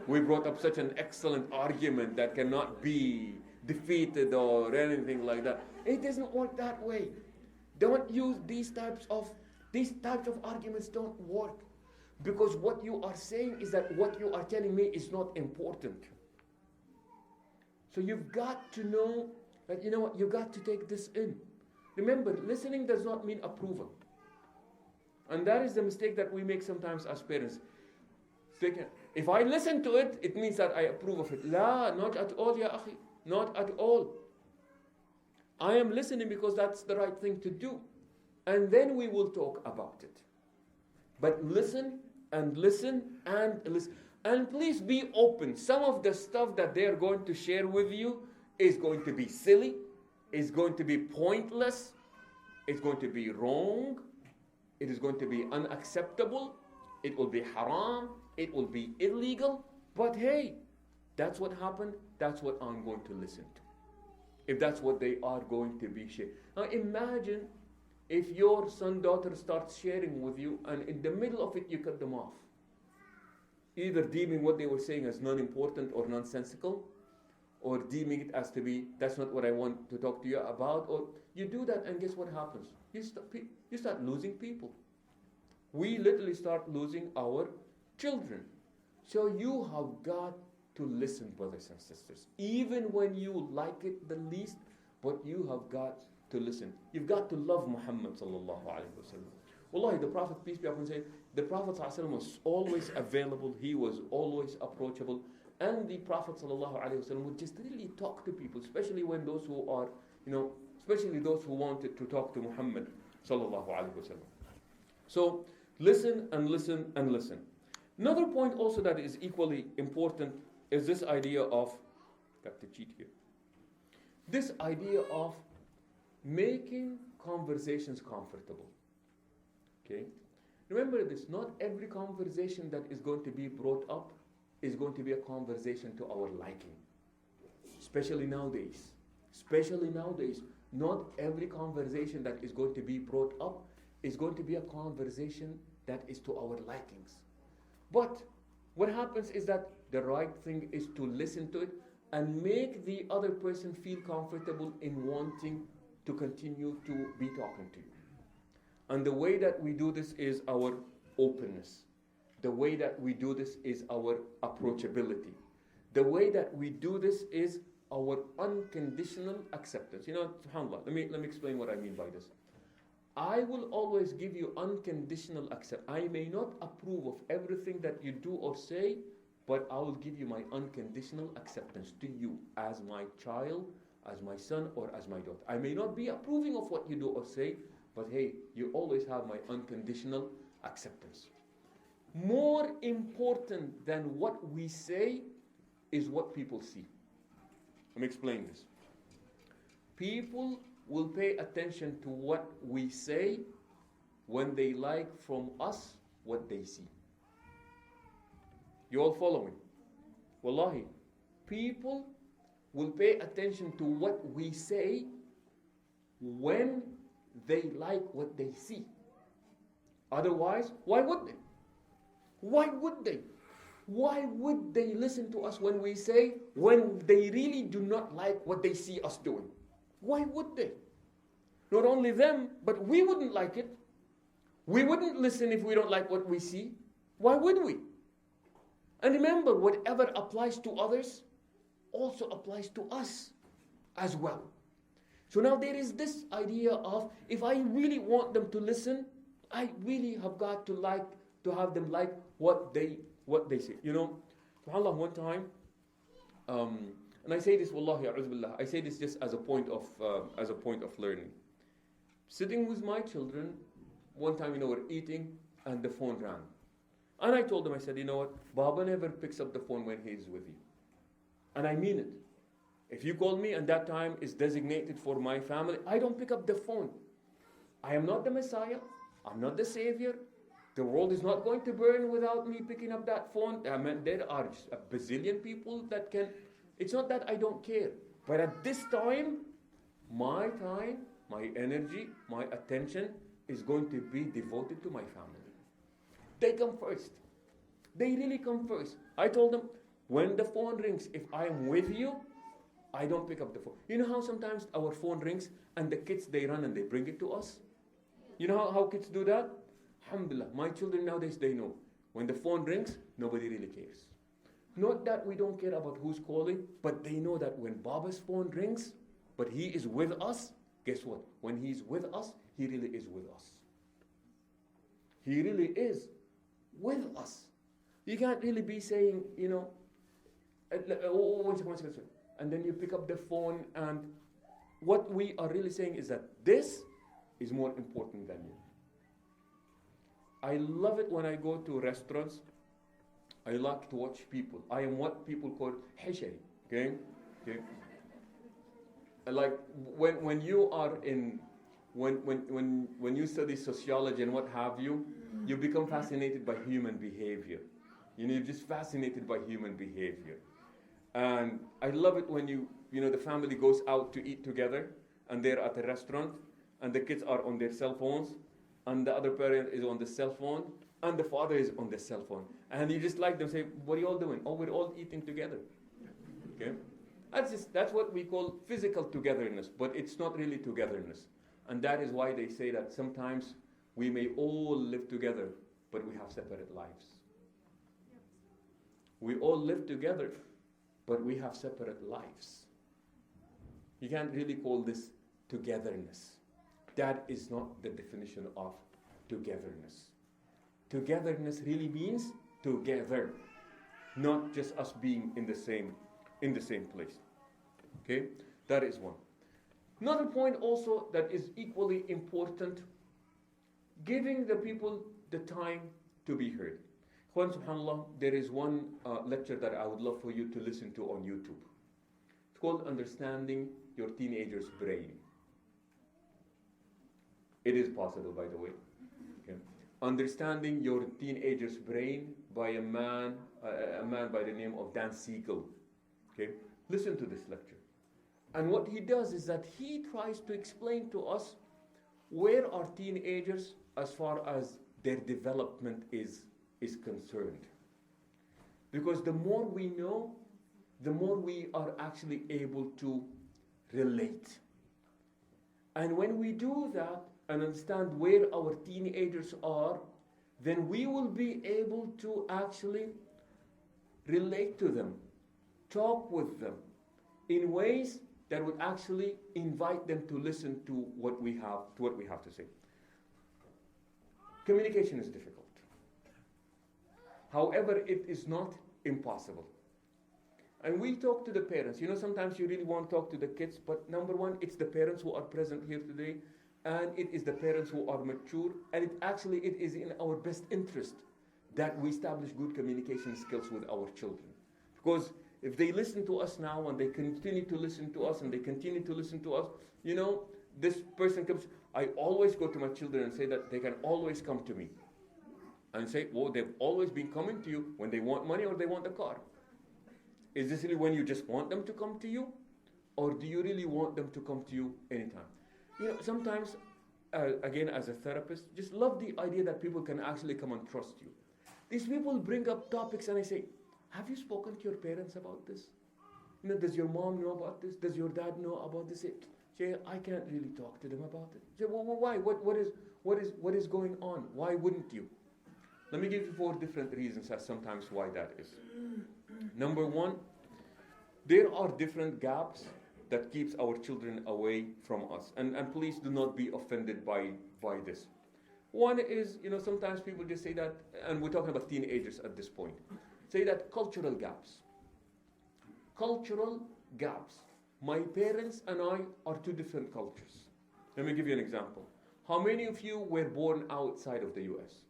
We brought up such an excellent argument that cannot be defeated or anything like that. It doesn't work that way. Don't use these types of arguments don't work. Because what you are saying is that what you are telling me is not important. So you've got to know that, you've got to take this in. Remember, listening does not mean approval. And that is the mistake that we make sometimes as parents. If I listen to it, it means that I approve of it. La, not at all, ya akhi. Not at all. I am listening because that's the right thing to do. And then we will talk about it. But listen and listen and listen. And please be open. Some of the stuff that they are going to share with you is going to be silly, is going to be pointless, it's going to be wrong, it is going to be unacceptable, it will be haram, it will be illegal. But hey, that's what happened, that's what I'm going to listen to. If that's what they are going to be sharing. Now imagine if your son, daughter starts sharing with you and in the middle of it you cut them off. Either deeming what they were saying as non-important or nonsensical, or deeming it as to be, that's not what I want to talk to you about, or you do that and guess what happens? You start losing people. We literally start losing our children. So you have got to listen, brothers and sisters. Even when you like it the least, but you have got to listen. You've got to love Muhammad sallallahu alayhi wa sallam. Wallahi, the Prophet, peace be upon him, the Prophet sallallahu alayhi wa sallam was always available. He was always approachable. And the Prophet sallallahu alayhi wa sallam would just really talk to people, especially when those who are, especially those who wanted to talk to Muhammad sallallahu alayhi wa sallam. So, listen and listen and listen. Another point also that is equally important is this idea of, got to cheat here, this idea of making conversations comfortable. Okay? Remember this, not every conversation that is going to be brought up is going to be a conversation to our liking. Especially nowadays. Not every conversation that is going to be brought up is going to be a conversation that is to our likings. But what happens is that the right thing is to listen to it and make the other person feel comfortable in wanting to continue to be talking to you. And the way that we do this is our openness. The way that we do this is our approachability. The way that we do this is our unconditional acceptance. You know, subhanAllah, let me explain what I mean by this. I will always give you unconditional acceptance. I may not approve of everything that you do or say, but I will give you my unconditional acceptance to you as my child, as my son, or as my daughter. I may not be approving of what you do or say, but hey, you always have my unconditional acceptance. More important than what we say is what people see. Let me explain this. People will pay attention to what we say when they like from us what they see. You all following? Wallahi, people will pay attention to what we say when they like what they see. Otherwise, why would they? Why would they? Why would they listen to us when we say, when they really do not like what they see us doing? Why would they? Not only them, but we wouldn't like it. We wouldn't listen if we don't like what we see. Why would we? And remember, whatever applies to others also applies to us as well. So now there is this idea of, if I really want them to listen, I really have got to have them like what they say. You know, subhanAllah, one time, and I say this, wallahi, a'udhu billah, I say this just as a point of learning. Sitting with my children, one time, you know, we're eating, and the phone rang. And I told them, I said, you know what, Baba never picks up the phone when he's with you. And I mean it. If you call me and that time is designated for my family, I don't pick up the phone. I am not the Messiah. I'm not the Savior. The world is not going to burn without me picking up that phone. I mean, there are a bazillion people that can. It's not that I don't care. But at this time, my energy, my attention is going to be devoted to my family. They come first. They really come first. I told them, when the phone rings, if I am with you, I don't pick up the phone. You know how sometimes our phone rings and the kids, they run and they bring it to us? You know how kids do that? Alhamdulillah, my children nowadays, they know. When the phone rings, nobody really cares. Not that we don't care about who's calling, but they know that when Baba's phone rings, but he is with us, guess what? When he's with us, he really is with us. He really is with us. You can't really be saying, you know, one second. And then you pick up the phone, and what we are really saying is that this is more important than you. I love it when I go to restaurants. I like to watch people. I am what people call hishari. Okay? Like when you are in when you study sociology and what have you, you become fascinated by human behavior. You're just fascinated by human behavior. And I love it when you know, the family goes out to eat together and they're at a restaurant and the kids are on their cell phones and the other parent is on the cell phone and the father is on the cell phone. And you just like them say, what are you all doing? Oh, we're all eating together. Okay? That's what we call physical togetherness, but it's not really togetherness. And that is why they say that sometimes we may all live together, but we have separate lives. We all live together, but we have separate lives. You can't really call this togetherness. That is not the definition of togetherness. Togetherness really means together, not just us being in the same place. Okay? That is one. Another point also that is equally important, giving the people the time to be heard. Khwan, subhanAllah, there is one lecture that I would love for you to listen to on YouTube. It's called Understanding Your Teenager's Brain. It is possible, by the way. Okay. Understanding Your Teenager's Brain by a man by the name of Dan Siegel. Okay. Listen to this lecture. And what he does is that he tries to explain to us where are teenagers as far as their development is concerned. Because the more we know, the more we are actually able to relate. And when we do that and understand where our teenagers are, then we will be able to actually relate to them, talk with them in ways that would actually invite them to listen to what we have to say. Communication is difficult. However, it is not impossible. And we talk to the parents. Sometimes you really want to talk to the kids, but number one, it's the parents who are present here today, and it is the parents who are mature, and it is in our best interest that we establish good communication skills with our children. Because if they listen to us now and they continue to listen to us and they continue to listen to us, this person comes. I always go to my children and say that they can always come to me and say, well, they've always been coming to you when they want money or they want a car. Is this really when you just want them to come to you? Or do you really want them to come to you anytime? Sometimes, again, as a therapist, just love the idea that people can actually come and trust you. These people bring up topics and I say, have you spoken to your parents about this? Does your mom know about this? Does your dad know about this? Say, I can't really talk to them about it. Say, well, why? What is going on? Why wouldn't you? Let me give you 4 different reasons as sometimes why that is. Number 1, there are different gaps that keeps our children away from us. And please do not be offended by this. One is, sometimes people just say that, and we're talking about teenagers at this point, say that cultural gaps. Cultural gaps. My parents and I are 2 different cultures. Let me give you an example. How many of you were born outside of the US?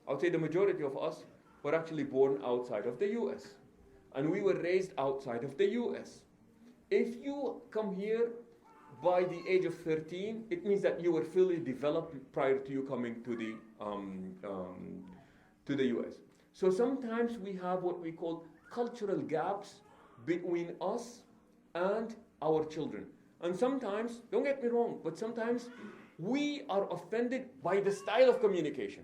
I would say the majority of us were actually born outside of the US. And we were raised outside of the US. If you come here by the age of 13, it means that you were fully developed prior to you coming to the US. So sometimes we have what we call cultural gaps between us and our children. And sometimes, don't get me wrong, but sometimes we are offended by the style of communication.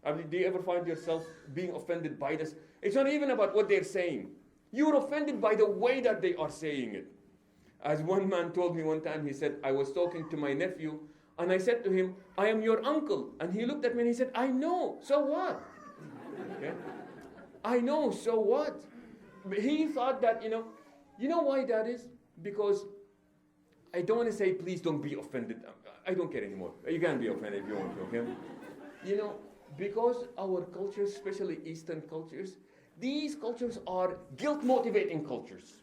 I mean, do you ever find yourself being offended by this? It's not even about what they're saying. You're offended by the way that they are saying it. As one man told me one time, he said, I was talking to my nephew, and I said to him, I am your uncle. And he looked at me and he said, I know, so what? Okay? I know, so what? He thought that, you know why that is? Because I don't want to say, please don't be offended. I don't care anymore. You can be offended if you want to, okay? Because our cultures, especially Eastern cultures, these cultures are guilt-motivating cultures.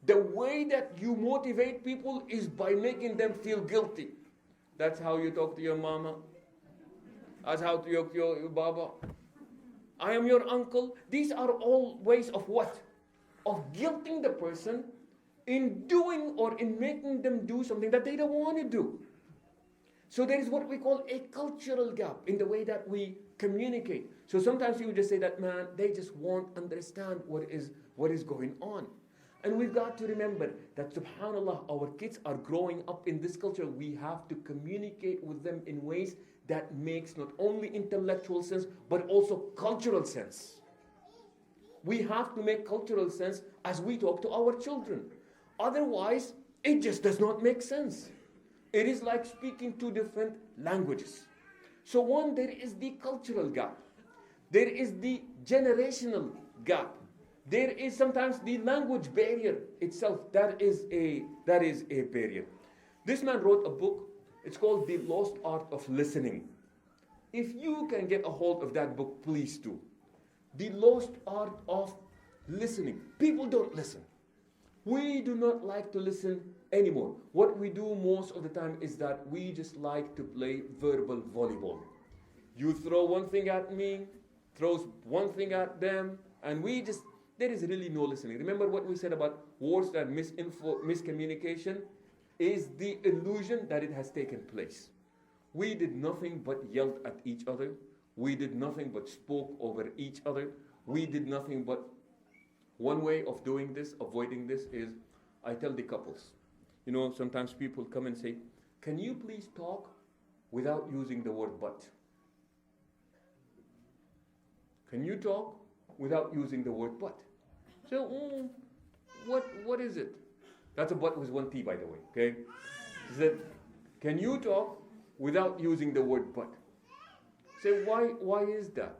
The way that you motivate people is by making them feel guilty. That's how you talk to your mama. That's how you talk to your baba. I am your uncle. These are all ways of what? Of guilting the person in doing or in making them do something that they don't want to do. So there is what we call a cultural gap in the way that we communicate. So sometimes you would just say that, man, they just won't understand what is going on. And we've got to remember that, subhanAllah, our kids are growing up in this culture. We have to communicate with them in ways that makes not only intellectual sense, but also cultural sense. We have to make cultural sense as we talk to our children. Otherwise, it just does not make sense. It is like speaking 2 different languages. So one, there is the cultural gap. There is the generational gap. There is sometimes the language barrier itself. That is a barrier. This man wrote a book. It's called The Lost Art of Listening. If you can get a hold of that book, please do. The Lost Art of Listening. People don't listen. We do not like to listen anymore. What we do most of the time is that we just like to play verbal volleyball. You throw one thing at me, throws one thing at them, and there is really no listening. Remember what we said about words and miscommunication is the illusion that it has taken place. We did nothing but yelled at each other. We did nothing but spoke over each other. We did nothing but, one way of doing this, avoiding this, is I tell the couples. Sometimes people come and say, can you please talk without using the word but? Can you talk without using the word but? So, what is it? That's a but with 1 T, by the way, okay? He said, can you talk without using the word but. Say, why is that?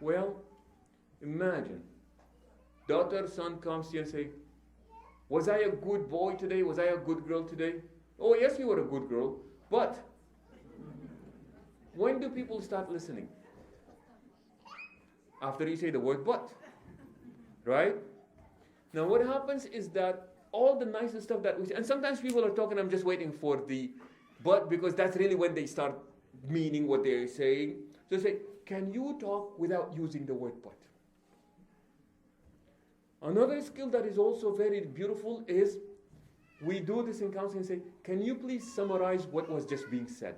Well, imagine, daughter, son comes here and say, was I a good boy today? Was I a good girl today? Oh, yes, you were a good girl. But when do people start listening? After you say the word but. Right? Now what happens is that all the nicer stuff that we say, and sometimes people are talking, I'm just waiting for the but, because that's really when they start meaning what they're saying. So say, can you talk without using the word but? Another skill that is also very beautiful is, we do this in counseling and say, can you please summarize what was just being said?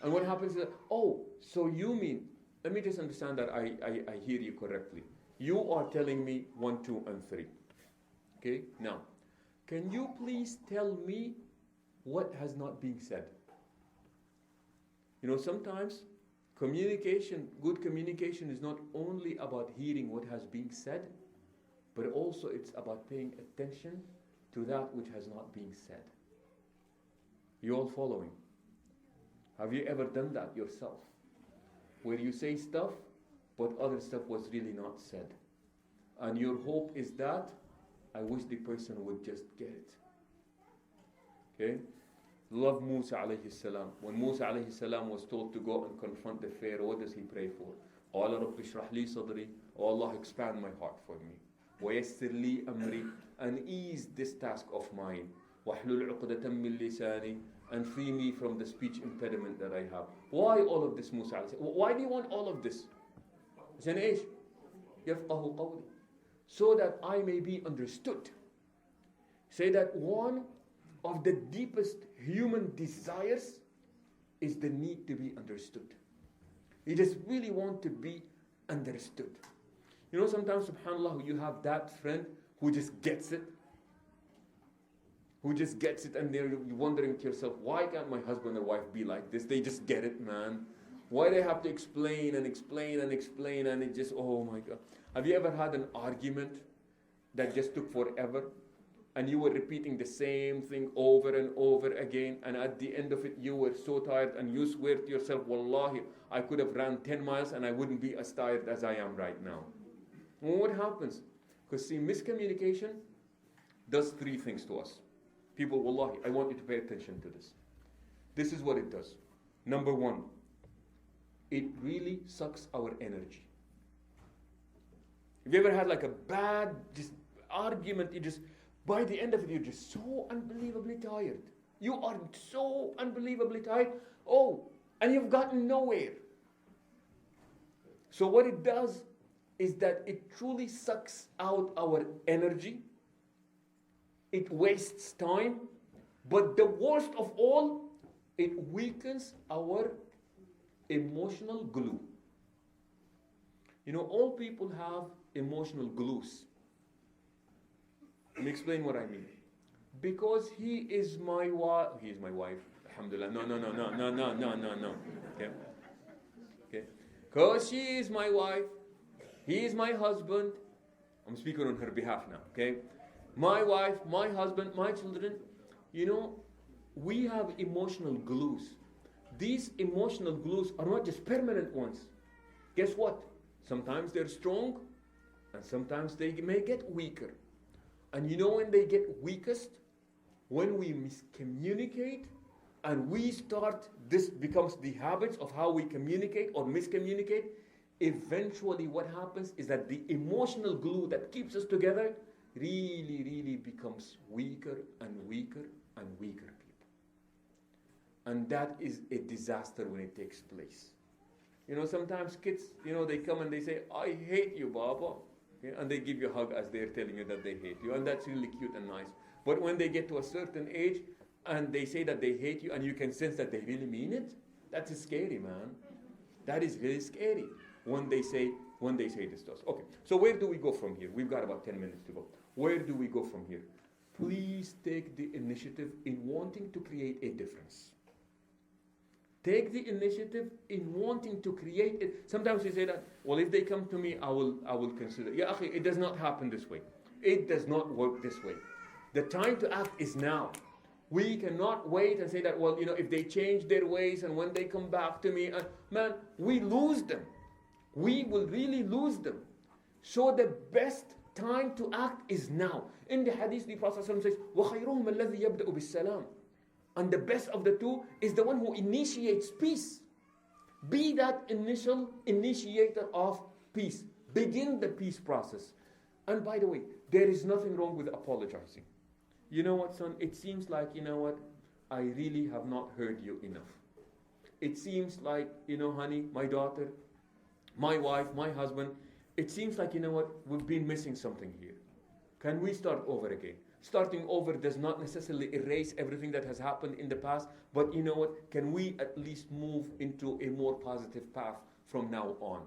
And what happens is, oh, so you mean, let me just understand that I hear you correctly. You are telling me 1, 2, and 3. Okay, now, can you please tell me what has not been said? You know, sometimes communication, good communication is not only about hearing what has been said, but also it's about paying attention to that which has not been said. You all following? Have you ever done that yourself? Where you say stuff, but other stuff was really not said. And your hope is that, I wish the person would just get it. Okay? Love Musa alayhi salam. When Musa alayhi salam was told to go and confront the Pharaoh, what does he pray for? قال رب اشرح لي صدري. Oh Allah, expand my heart for me. ويسر لي أمري. And ease this task of mine. واحلل عقدة من لساني. And free me from the speech impediment that I have. Why all of this, Musa alayhi salam? Why do you want all of this? عشان إيش؟ يفقه قولي. So that I may be understood. Say that one of the deepest human desires is the need to be understood. You just really want to be understood. You know, sometimes, subhanAllah, you have that friend who just gets it. Who just gets it, and you're wondering to yourself, why can't my husband or wife be like this? They just get it, man. Why they have to explain and explain and explain, and it just, oh my God. Have you ever had an argument that just took forever? And you were repeating the same thing over and over again, and at the end of it you were so tired, and you swear to yourself, Wallahi, I could have ran 10 miles and I wouldn't be as tired as I am right now. Well, what happens? Because see, miscommunication does 3 things to us. People, Wallahi, I want you to pay attention to this. This is what it does. Number 1, it really sucks our energy. Have you ever had like a bad just argument? You just, by the end of it, you're just so unbelievably tired. You are so unbelievably tired. Oh, and you've gotten nowhere. So what it does is that it truly sucks out our energy. It wastes time. But the worst of all, it weakens our emotional glue. You know, all people have emotional glues. Let me explain what I mean. Because he is my wife. He is my wife. Alhamdulillah. No. Okay. Okay. Because she is my wife. He is my husband. I'm speaking on her behalf now. Okay. My wife, my husband, my children. You know, we have emotional glues. These emotional glues are not just permanent ones. Guess what? Sometimes they're strong, and sometimes they may get weaker. And you know when they get weakest? When we miscommunicate, and we start, this becomes the habits of how we communicate or miscommunicate. Eventually what happens is that the emotional glue that keeps us together really becomes weaker and weaker and weaker, people. And that is a disaster when it takes place. You know, sometimes kids, you know, they come and they say, I hate you, Baba. Okay? And they give you a hug as they're telling you that they hate you. And that's really cute and nice. But when they get to a certain age and they say that they hate you and you can sense that they really mean it, that's scary, man. That is really scary when they say this to us. Okay, so where do we go from here? We've got about 10 minutes to go. Where do we go from here? Please take the initiative in wanting to create a difference. Take the initiative in wanting to create it. Sometimes we say that, well, if they come to me, I will consider. Yeah, akhi, it does not happen this way. It does not work this way. The time to act is now. We cannot wait and say that, well, if they change their ways and when they come back to me, man, we lose them. We will really lose them. So the best time to act is now. In the hadith, the Prophet ﷺ says, وَخَيْرُهُمَ الَّذِي يَبْدَأُ بِالسَّلَامِ. And the best of the two is the one who initiates peace. Be that initial initiator of peace. Begin the peace process. And by the way, there is nothing wrong with apologizing. You know what, son? It seems like, I really have not heard you enough. It seems like, honey, my daughter, my wife, my husband, it seems like, we've been missing something here. Can we start over again? Starting over does not necessarily erase everything that has happened in the past, but can we at least move into a more positive path from now on?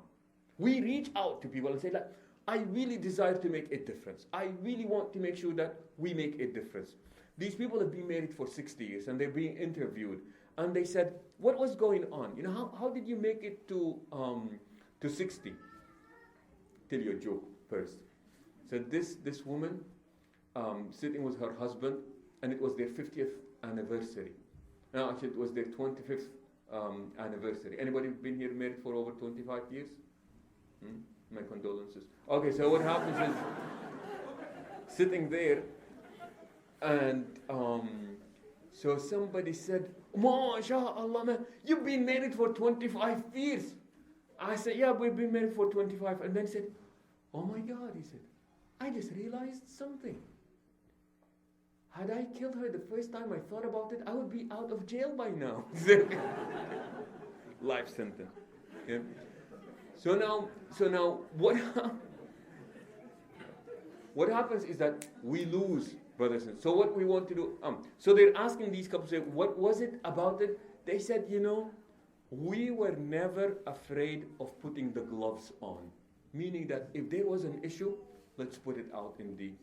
We reach out to people and say, like, I really desire to make a difference. I really want to make sure that we make a difference. These people have been married for 60 years and they're being interviewed. And they said, what was going on? How did you make it to 60? Tell you a joke first. So this woman sitting with her husband, and it was their 50th anniversary. No, actually it was their 25th anniversary. Anybody been here married for over 25 years? My condolences. Okay, so what happens is, sitting there, and so somebody said, MashaAllah, man, you've been married for 25 years. I said, yeah, we've been married for 25. And then he said, oh my God, he said, I just realized something. Had I killed her the first time I thought about it, I would be out of jail by now. Life sentence. Yeah. So now, what happens is that we lose, brothers and sisters. So what we want to do, so they're asking these couples, what was it about it? They said, we were never afraid of putting the gloves on. Meaning that if there was an issue, let's put it out in the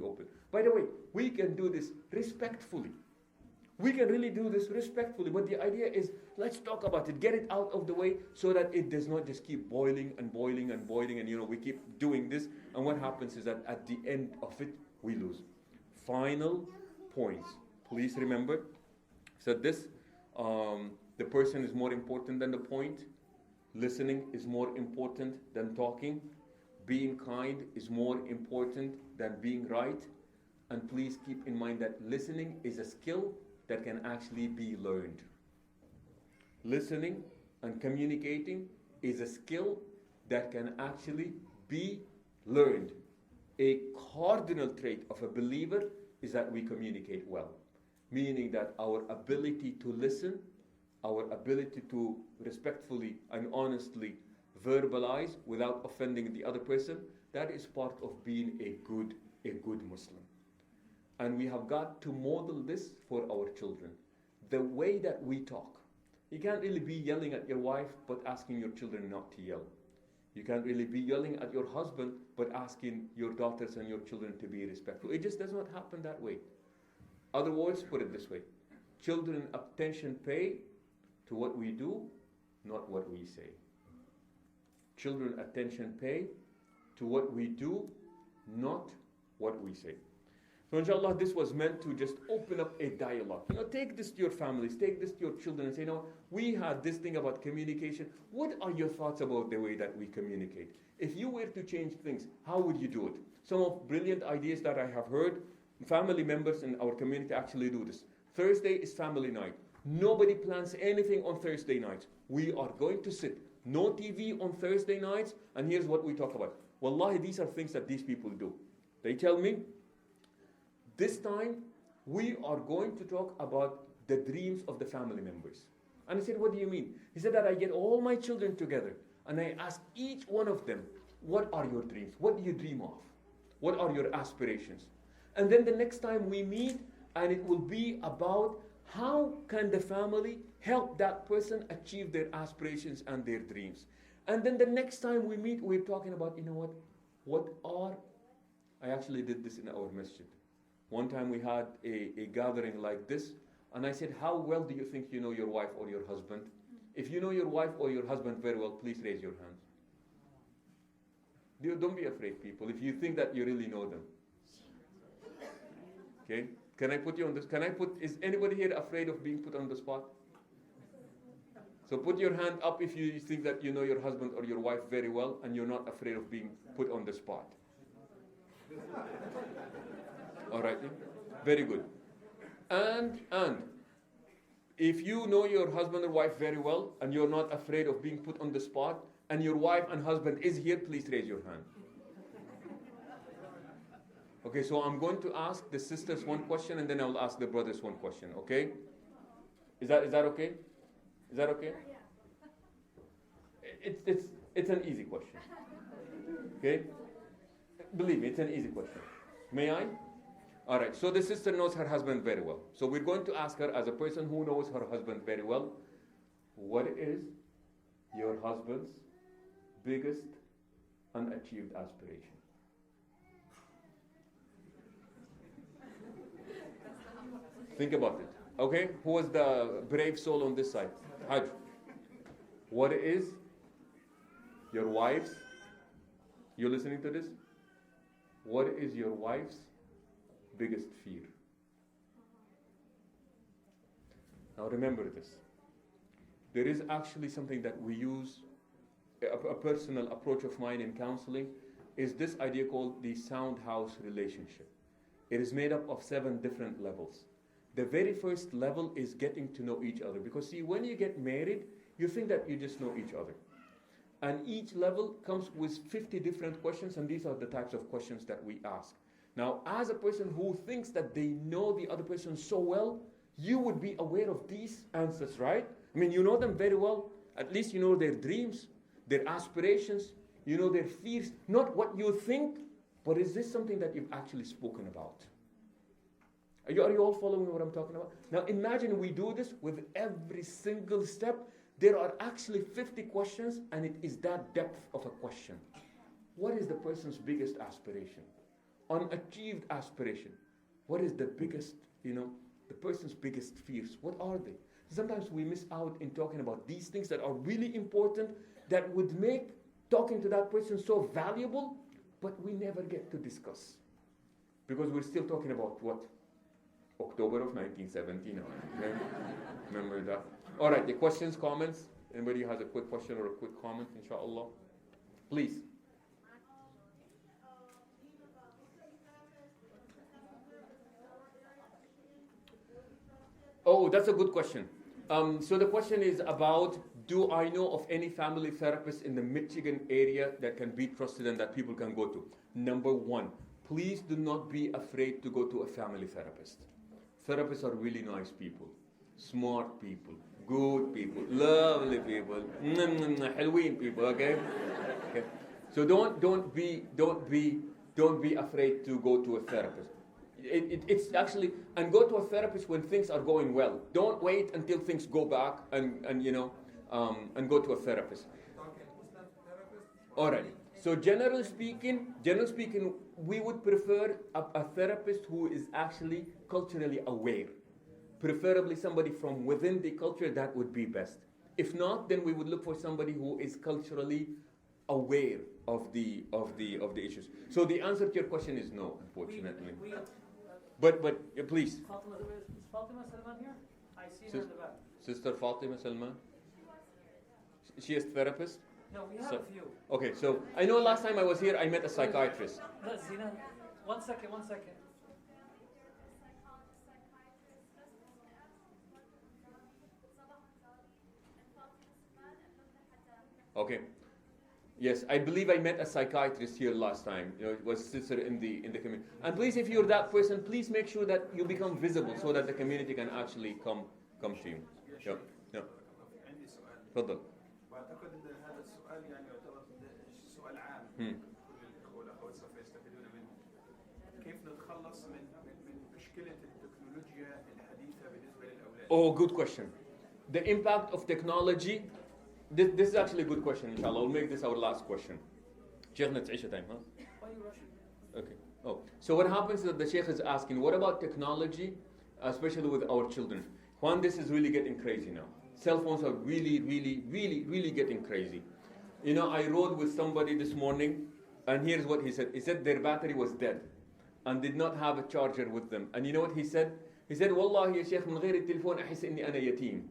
open. By the way, we can do this respectfully. We can really do this respectfully, but the idea is, let's talk about it, get it out of the way so that it does not just keep boiling and boiling and boiling, and we keep doing this, and what happens is that at the end of it, we lose. Final points. Please remember, so this, the person is more important than the point, listening is more important than talking, being kind is more important than being right, and please keep in mind that listening is a skill that can actually be learned. Listening and communicating is a skill that can actually be learned. A cardinal trait of a believer is that we communicate well, meaning that our ability to listen, our ability to respectfully and honestly verbalize without offending the other person, that is part of being a good Muslim. And we have got to model this for our children. The way that we talk. You can't really be yelling at your wife but asking your children not to yell. You can't really be yelling at your husband but asking your daughters and your children to be respectful. It just does not happen that way. Other words, put it this way. Children attention pay to what we do, not what we say. Children attention pay to what we do, not what we say. So inshallah, this was meant to just open up a dialogue. Take this to your families, take this to your children and say, we had this thing about communication. What are your thoughts about the way that we communicate? If you were to change things, how would you do it? Some of brilliant ideas that I have heard, family members in our community actually do this. Thursday is family night. Nobody plans anything on Thursday nights. We are going to sit. No TV on Thursday nights, and here's what we talk about. Wallahi, these are things that these people do. They tell me, this time, we are going to talk about the dreams of the family members. And I said, what do you mean? He said that I get all my children together and I ask each one of them, what are your dreams? What do you dream of? What are your aspirations? And then the next time we meet, and it will be about how can the family help that person achieve their aspirations and their dreams. And then the next time we meet, we're talking about, I actually did this in our masjid. One time we had a gathering like this, and I said, how well do you think you know your wife or your husband? If you know your wife or your husband very well, please raise your hand. Don't be afraid, people, if you think that you really know them. Okay? Can I put you on this? Is anybody here afraid of being put on the spot? So put your hand up if you think that you know your husband or your wife very well and you're not afraid of being put on the spot. All right, very good. And if you know your husband or wife very well and you're not afraid of being put on the spot and your wife and husband is here, please raise your hand. Okay, so I'm going to ask the sisters one question and then I'll ask the brothers one question, okay? Is that okay? Is that okay? It's an easy question. Okay? Believe me, it's an easy question. May I? All right, so the sister knows her husband very well. So we're going to ask her, as a person who knows her husband very well, what is your husband's biggest unachieved aspiration? Think about it. Okay? Who was the brave soul on this side? Hajj. What is your wife's? You listening to this? What is your wife's biggest fear? Now remember this. There is actually something that we use, a personal approach of mine in counseling, is this idea called the sound house relationship. It is made up of 7 different levels. The very first level is getting to know each other. Because see, when you get married, you think that you just know each other. And each level comes with 50 different questions, and these are the types of questions that we ask. Now, as a person who thinks that they know the other person so well, you would be aware of these answers, right? I mean, you know them very well. At least you know their dreams, their aspirations, you know their fears. Not what you think, but is this something that you've actually spoken about? Are you all following what I'm talking about? Now imagine we do this with every single step. There are actually 50 questions, and it is that depth of a question. What is the person's biggest aspiration? Unachieved aspiration. What is the biggest, the person's biggest fears? What are they? Sometimes we miss out in talking about these things that are really important, that would make talking to that person so valuable, but we never get to discuss. Because we're still talking about what? October of 1979. Okay? Remember that? All right, the questions, comments? Anybody has a quick question or a quick comment, inshallah? Please. Oh, that's a good question. So the question is about, do I know of any family therapists in the Michigan area that can be trusted and that people can go to? Number 1, please do not be afraid to go to a family therapist. Therapists are really nice people, smart people, good people, lovely people, حلوين people, okay? So don't be afraid to go to a therapist. It's actually, and go to a therapist when things are going well. Don't wait until things go back and go to a therapist. All right. So generally speaking, we would prefer a therapist who is actually culturally aware. Preferably somebody from within the culture, that would be best. If not, then we would look for somebody who is culturally aware of the issues. So the answer to your question is no, unfortunately. But please. Is Fatima Salman here? I see her in the back. Sister Fatima Salman. She is therapist? No, we have a few. Okay, so I know last time I was here, I met a psychiatrist. No, Zina, one second. Okay. Yes, I believe I met a psychiatrist here last time. It was sister in the community. And please, if you're that person, please make sure that you become visible so that the community can actually come to you. Yeah. تفضل. واعتقد ان هذا السؤال يعني يعتبر سؤال عام كل الاخوه والاخوات سوف يستفيدون منه. كيف نتخلص من مشكله التكنولوجيا الحديثه بالنسبه للاولاد؟ Oh, good question. The impact of technology. This is actually a good question, inshallah. We'll make this our last question. Sheikhna, it's Isha time, huh? Why are you rushing? Okay. Oh, so what happens is that the Sheikh is asking, what about technology, especially with our children? Juan, this is really getting crazy now. Cell phones are really getting crazy. I rode with somebody this morning, and here's what he said. He said their battery was dead. and did not have a charger with them. And you know what he said? He said, Wallahi, ya Shaykh, من غير التليفون أحس إني أنا يتيم.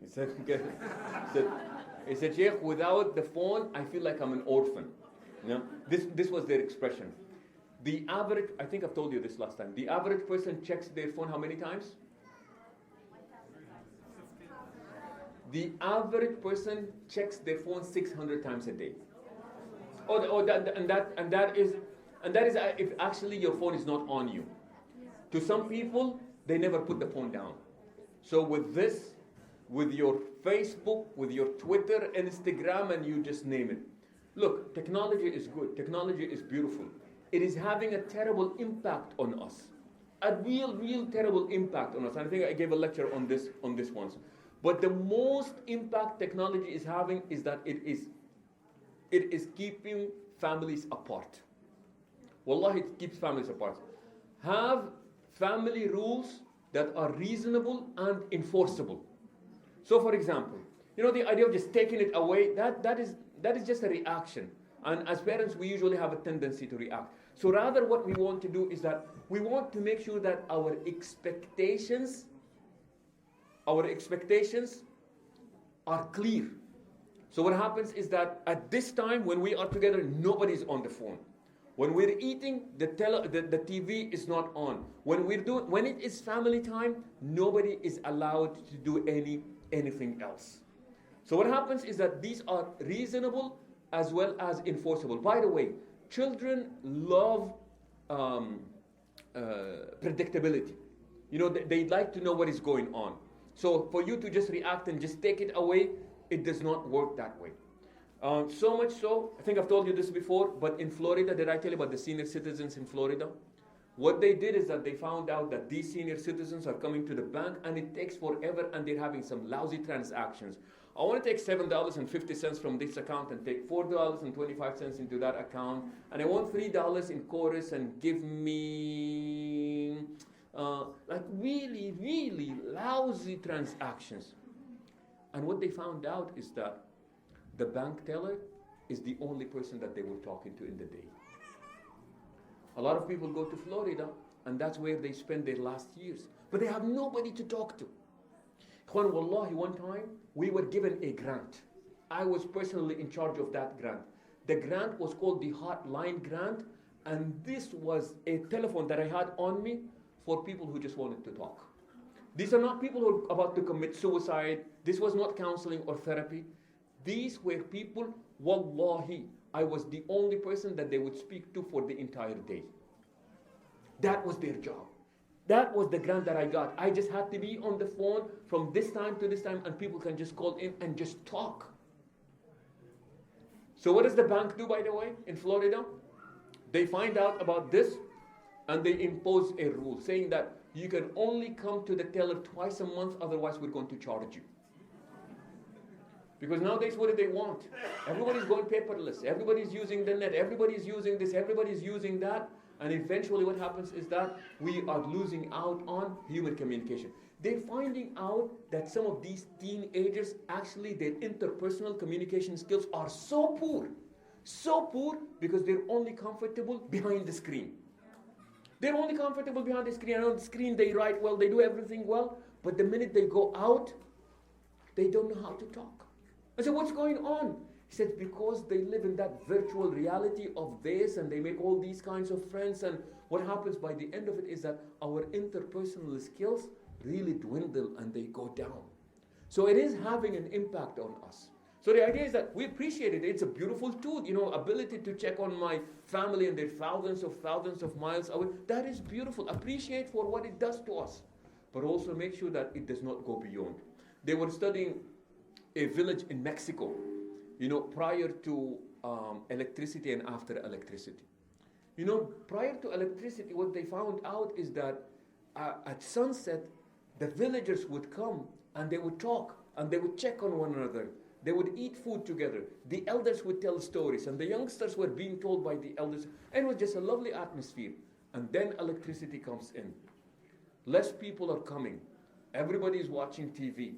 He said, Shaykh, without the phone, I feel like I'm an orphan. You know? This was their expression. The average, I think I've told you this last time, the average person checks their phone how many times? The average person checks their phone 600 times a day. And that is if actually your phone is not on you. To some people, they never put the phone down. So with this, with your Facebook, with your Twitter, Instagram, and you just name it. Look, technology is good. Technology is beautiful. It is having a terrible impact on us. A real terrible impact on us. And I think I gave a lecture on this once. But the most impact technology is having is that it is keeping families apart. Wallahi, it keeps families apart. Have family rules that are reasonable and enforceable. So for example, the idea of just taking it away, that is just a reaction. And as parents, we usually have a tendency to react. So rather what we want to do is that we want to make sure that our expectations are clear. So what happens is that at this time when we are together, nobody's on the phone. When we're eating, the TV is not on. When it is family time, nobody is allowed to do anything else. So what happens is that these are reasonable as well as enforceable. By the way, children love predictability. They like to know what is going on. So for you to just react and just take it away, it does not work that way. So much so, I think I've told you this before, but in Florida, did I tell you about the senior citizens in Florida? What they did is that they found out that these senior citizens are coming to the bank and it takes forever and they're having some lousy transactions. I want to take $7.50 from this account and take $4.25 into that account, and I want $3 in chorus and give me really lousy transactions. And what they found out is that the bank teller is the only person that they were talking to in the day. A lot of people go to Florida and that's where they spend their last years, but they have nobody to talk to. Ikhwan, wallahi, one time we were given a grant. I was personally in charge of that grant. The grant was called the Hotline Grant, and this was a telephone that I had on me for people who just wanted to talk. These are not people who are about to commit suicide. This was not counseling or therapy. These were people, wallahi, I was the only person that they would speak to for the entire day. That was their job. That was the grant that I got. I just had to be on the phone from this time to this time, and people can just call in and just talk. So what does the bank do, by the way, in Florida? They find out about this, and they impose a rule saying that you can only come to the teller twice a month, otherwise we're going to charge you. Because nowadays, what do they want? Everybody's going paperless. Everybody's using the net. Everybody's using this. Everybody's using that. And eventually what happens is that we are losing out on human communication. They're finding out that some of these teenagers, actually their interpersonal communication skills are so poor because they're only comfortable behind the screen. They're only comfortable behind the screen. And on the screen they write well, they do everything well, but the minute they go out, they don't know how to talk. I said, what's going on? He said, because they live in that virtual reality of this, and they make all these kinds of friends, and what happens by the end of it is that our interpersonal skills really dwindle and they go down. So it is having an impact on us. So the idea is that we appreciate it. It's a beautiful tool, ability to check on my family and their thousands of miles away. That is beautiful. Appreciate for what it does to us, but also make sure that it does not go beyond. They were studying a village in Mexico, prior to electricity and after electricity. Prior to electricity, what they found out is that at sunset, the villagers would come and they would talk and they would check on one another. They would eat food together. The elders would tell stories and the youngsters were being told by the elders. And it was just a lovely atmosphere. And then electricity comes in. Less people are coming. Everybody is watching TV.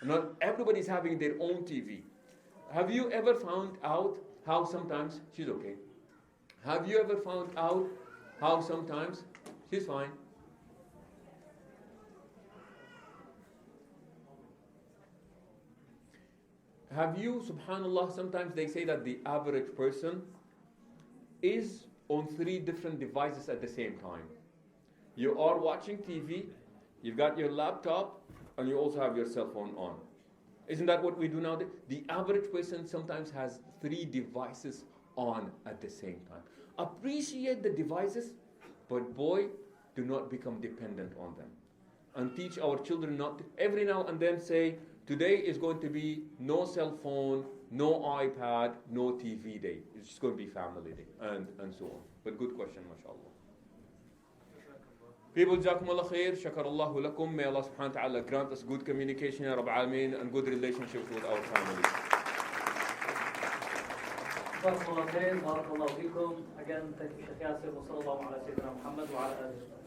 Not everybody's having their own TV. Have you ever found out how sometimes, she's okay. Have you ever found out how sometimes, She's fine. Have you, subhanallah, sometimes they say that the average person is on 3 different devices at the same time. You are watching TV, you've got your laptop, and you also have your cell phone on. Isn't that what we do nowadays? The average person sometimes has 3 devices on at the same time. Appreciate the devices, but boy, do not become dependent on them. And teach our children not to, every now and then say, today is going to be no cell phone, no iPad, no TV day. It's just going to be family day, and so on. But good question, mashallah. People, jazakumullah khair, shakarallahu lakum. May Allah subhanahu wa ta'ala grant us good communication, ya Rabb Alameen, and good relationships with our families. Barakallahu khair, barakallahu fikum. Again, thank you, Shaykh Yassir, wa sallallahu ala Sayyidina Muhammad wa ala alihi.